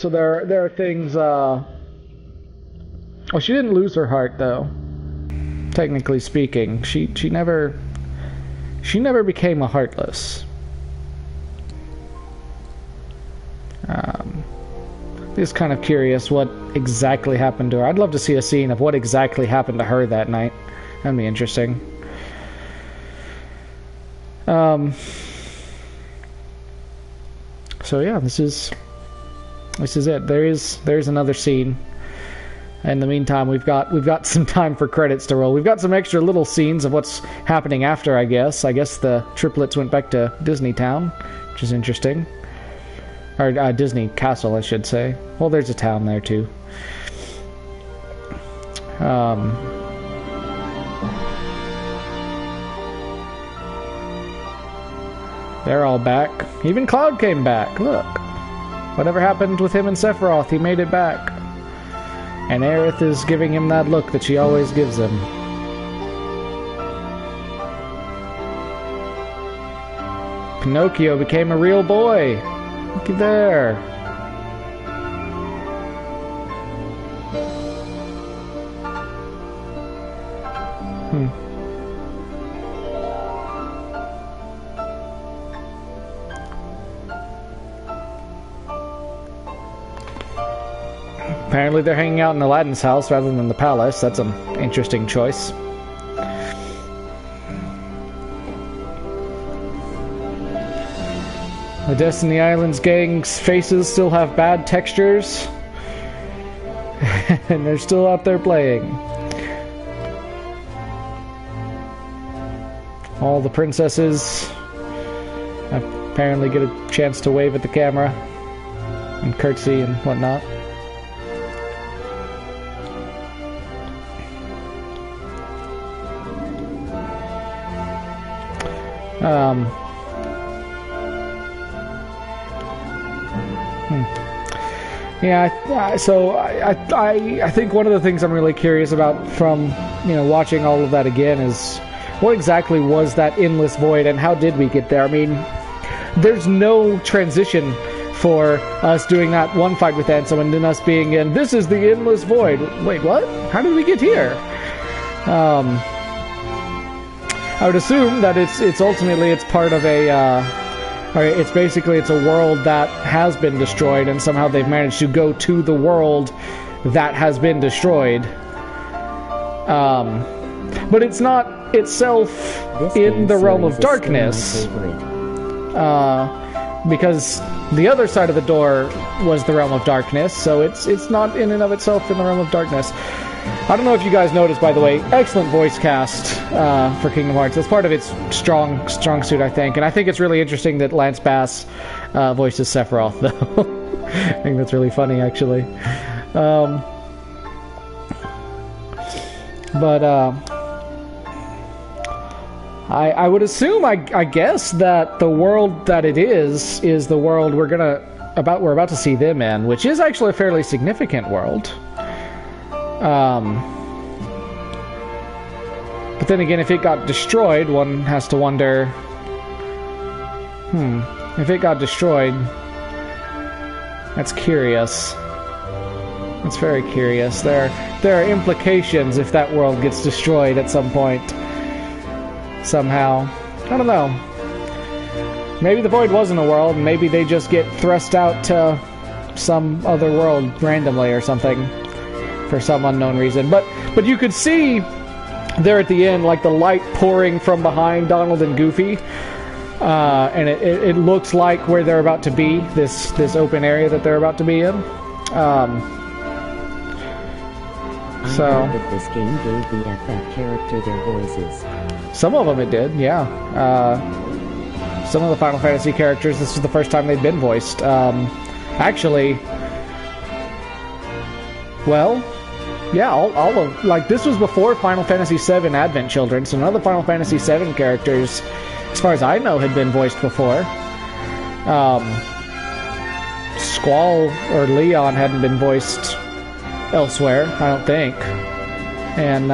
there are things. She didn't lose her heart, though. Technically speaking, she never became a Heartless. Just kind of curious what exactly happened to her. I'd love to see a scene of what exactly happened to her that night. That'd be interesting. So yeah, this is it. There's another scene. In the meantime, we've got some time for credits to roll. We've got some extra little scenes of what's happening after, I guess. I guess the triplets went back to Disney Town, which is interesting. Or Disney Castle, I should say. Well, there's a town there, too. They're all back. Even Cloud came back. Look. Whatever happened with him and Sephiroth, he made it back. And Aerith is giving him that look that she always gives him. Pinocchio became a real boy. Looky there. Apparently they're hanging out in Aladdin's house rather than the palace. That's an interesting choice. The Destiny Islands gang's faces still have bad textures. And they're still out there playing. All the princesses I apparently get a chance to wave at the camera and curtsy and whatnot. Yeah, so I think one of the things I'm really curious about from, you know, watching all of that again is what exactly was that endless void and how did we get there? I mean, there's no transition for us doing that one fight with Ansem and then us being in, this is the endless void. Wait, what? How did we get here? I would assume that it's ultimately it's part of a, or it's basically it's a world that has been destroyed and somehow they've managed to go to the world that has been destroyed. But it's not itself in the realm of darkness. Because the other side of the door was the realm of darkness, so it's not in and of itself in the realm of darkness. I don't know if you guys noticed, by the way, excellent voice cast for Kingdom Hearts. That's part of its strong suit, I think. And I think it's really interesting that Lance Bass voices Sephiroth, though. I think that's really funny, actually. I would assume, I guess, that the world that it is the world we're about to see them in, which is actually a fairly significant world. But then again, if it got destroyed, one has to wonder, if it got destroyed, that's curious. That's very curious. There are implications if that world gets destroyed at some point. Somehow. I don't know. Maybe the void wasn't a world, and maybe they just get thrust out to some other world randomly or something for some unknown reason. But you could see there at the end, like the light pouring from behind Donald and Goofy, and it looks like where they're about to be, this open area that they're about to be in. I heard that this game gave the FF character their voices. Some of them it did, yeah. Some of the Final Fantasy characters, this is the first time they've been voiced. Actually, well, yeah, all of, like, this was before Final Fantasy VII Advent Children, so none of the Final Fantasy VII characters, as far as I know, had been voiced before. Squall or Leon hadn't been voiced elsewhere, I don't think. And,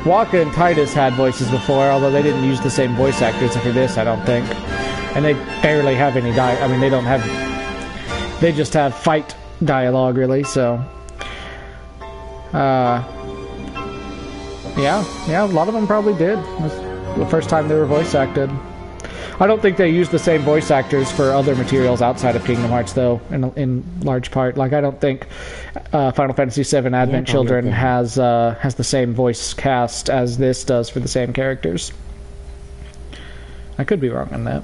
Waka and Titus had voices before, although they didn't use the same voice actors for this, I don't think. And they barely have any I mean, they don't have... They just have fight dialogue, really, so... Yeah, a lot of them probably did. It was the first time they were voice acted. I don't think they use the same voice actors for other materials outside of Kingdom Hearts, though, in large part. Like, I don't think Final Fantasy VII Advent Children has the same voice cast as this does for the same characters. I could be wrong on that.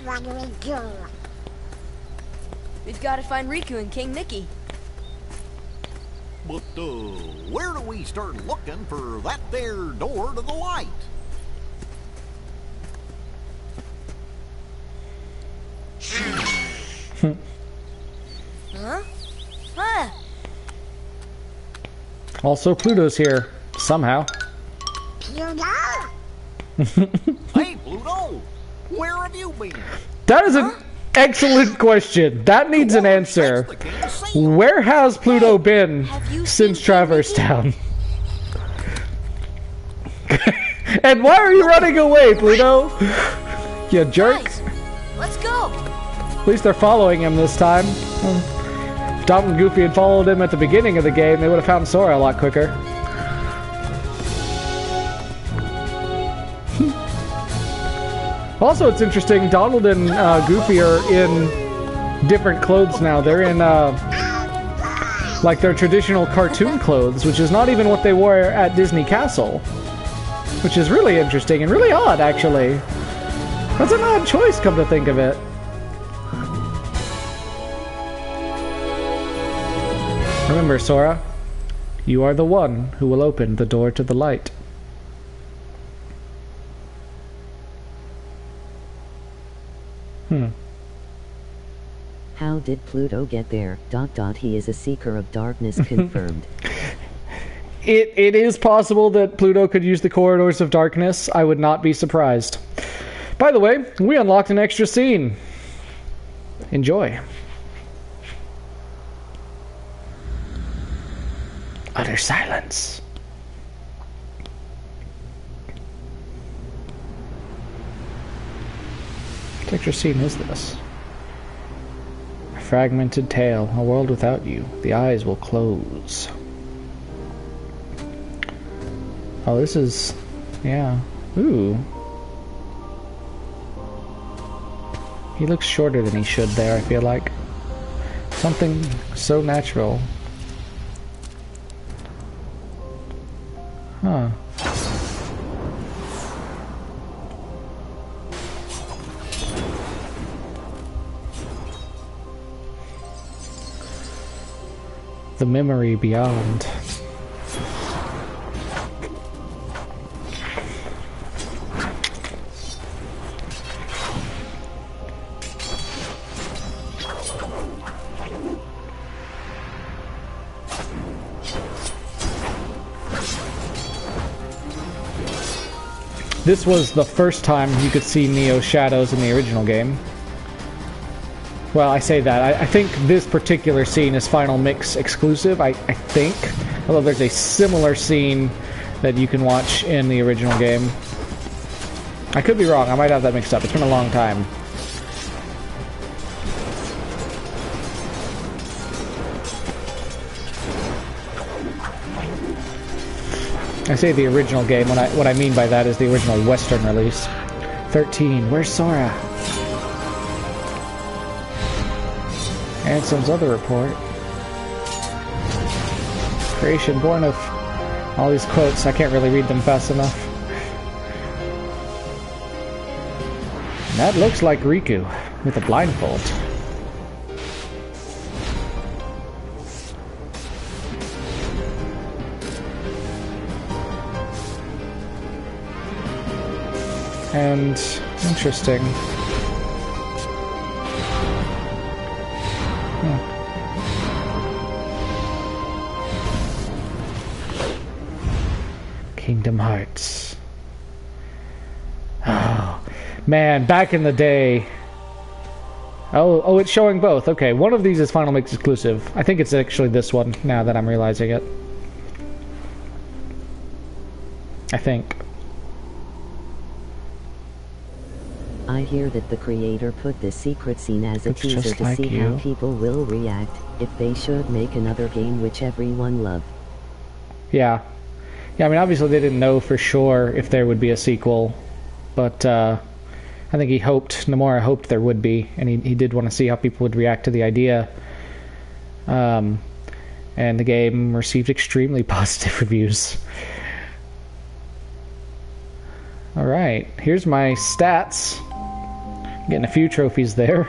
What do we do? We've got to find Riku and King Mickey. But, where do we start looking for that there door to the light? Huh? Huh? Also, Pluto's here, somehow. Pluto? Hey, Pluto! Where have you been? That is an excellent question. That needs an answer. Where has Pluto been since Traverse Town? And why are you running away, Pluto? You jerk. Guys, let's go. At least they're following him this time. If Donald and Goofy had followed him at the beginning of the game, they would have found Sora a lot quicker. Also, it's interesting, Donald and Goofy are in different clothes now. They're in, like, their traditional cartoon clothes, which is not even what they wore at Disney Castle. which is really interesting and really odd, actually. That's an odd choice, come to think of it. Remember, Sora, you are the one who will open the door to the light. How did Pluto get there? ... He is a seeker of darkness confirmed. It is possible that Pluto could use the corridors of darkness. I would not be surprised. By the way, we unlocked an extra scene. Enjoy. Utter silence. What extra scene is this? A fragmented tale, a world without you. The eyes will close. Oh, this is... yeah. Ooh. He looks shorter than he should there, I feel like. Something so natural. Huh. The memory beyond. This was the first time you could see Neo's shadows in the original game. Well, I say that. I think this particular scene is Final Mix exclusive, I think. Although there's a similar scene that you can watch in the original game. I could be wrong. I might have that mixed up. It's been a long time. I say the original game. What I mean by that is the original Western release. 13. Where's Sora? Anselm's other report. Creation born of all these quotes. I can't really read them fast enough. And that looks like Riku with a blindfold. And interesting. Kingdom Hearts. Oh, man, back in the day. Oh, it's showing both. Okay, one of these is Final Mix exclusive. I think it's actually this one, now that I'm realizing it. I think. I hear that the creator put this secret scene as a Looks teaser just to like see you. how people will react if they should make another game which everyone loved. Yeah. Yeah, I mean, obviously they didn't know for sure if there would be a sequel, but I think Nomura hoped there would be, and he did want to see how people would react to the idea. And the game received extremely positive reviews. Alright, here's my stats. Getting a few trophies there,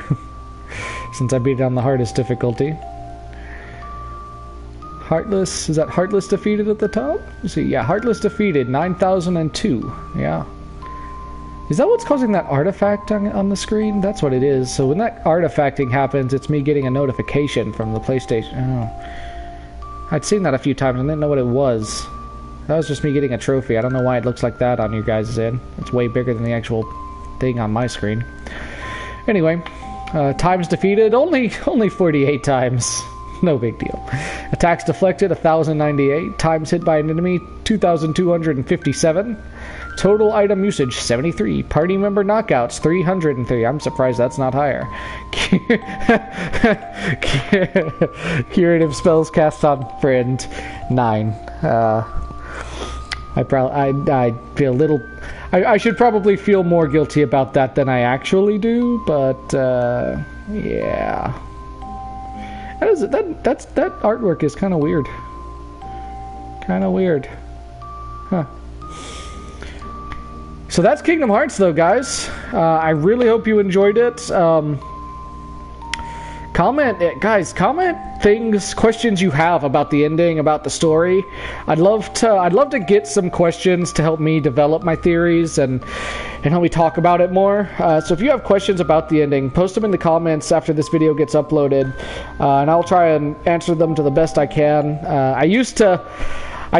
since I beat it on the hardest difficulty. Heartless, is that Heartless defeated at the top? Let's see, yeah, Heartless defeated, 9,002, yeah. Is that what's causing that artifact on the screen? That's what it is. So when that artifacting happens, it's me getting a notification from the PlayStation. Oh. I'd seen that a few times and didn't know what it was. That was just me getting a trophy. I don't know why it looks like that on your guys' end. It's way bigger than the actual thing on my screen. Anyway, times defeated, only 48 times. No big deal. Attacks deflected, 1,098. Times hit by an enemy, 2,257. Total item usage, 73. Party member knockouts, 303. I'm surprised that's not higher. Curative spells cast on friend, 9. I feel a little... I should probably feel more guilty about that than I actually do, but, yeah. That artwork is kind of weird. Kind of weird. Huh. So that's Kingdom Hearts, though, guys. I really hope you enjoyed it. Comment things, questions you have about the ending, about the story. I'd love to get some questions to help me develop my theories and help me talk about it more. So if you have questions about the ending, post them in the comments after this video gets uploaded, and I'll try and answer them to the best I can. I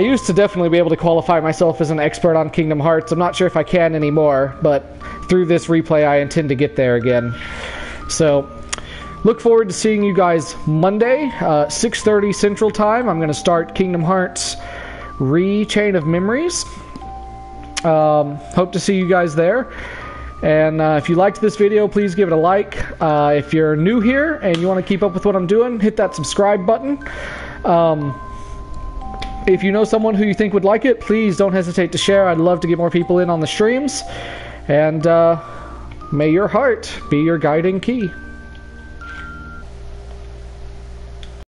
used to definitely be able to qualify myself as an expert on Kingdom Hearts. I'm not sure if I can anymore, but through this replay I intend to get there again. So look forward to seeing you guys Monday, 6:30 Central Time. I'm going to start Kingdom Hearts Chain of Memories. Hope to see you guys there. And if you liked this video, please give it a like. If you're new here and you want to keep up with what I'm doing, hit that subscribe button. If you know someone who you think would like it, please don't hesitate to share. I'd love to get more people in on the streams. And may your heart be your guiding key.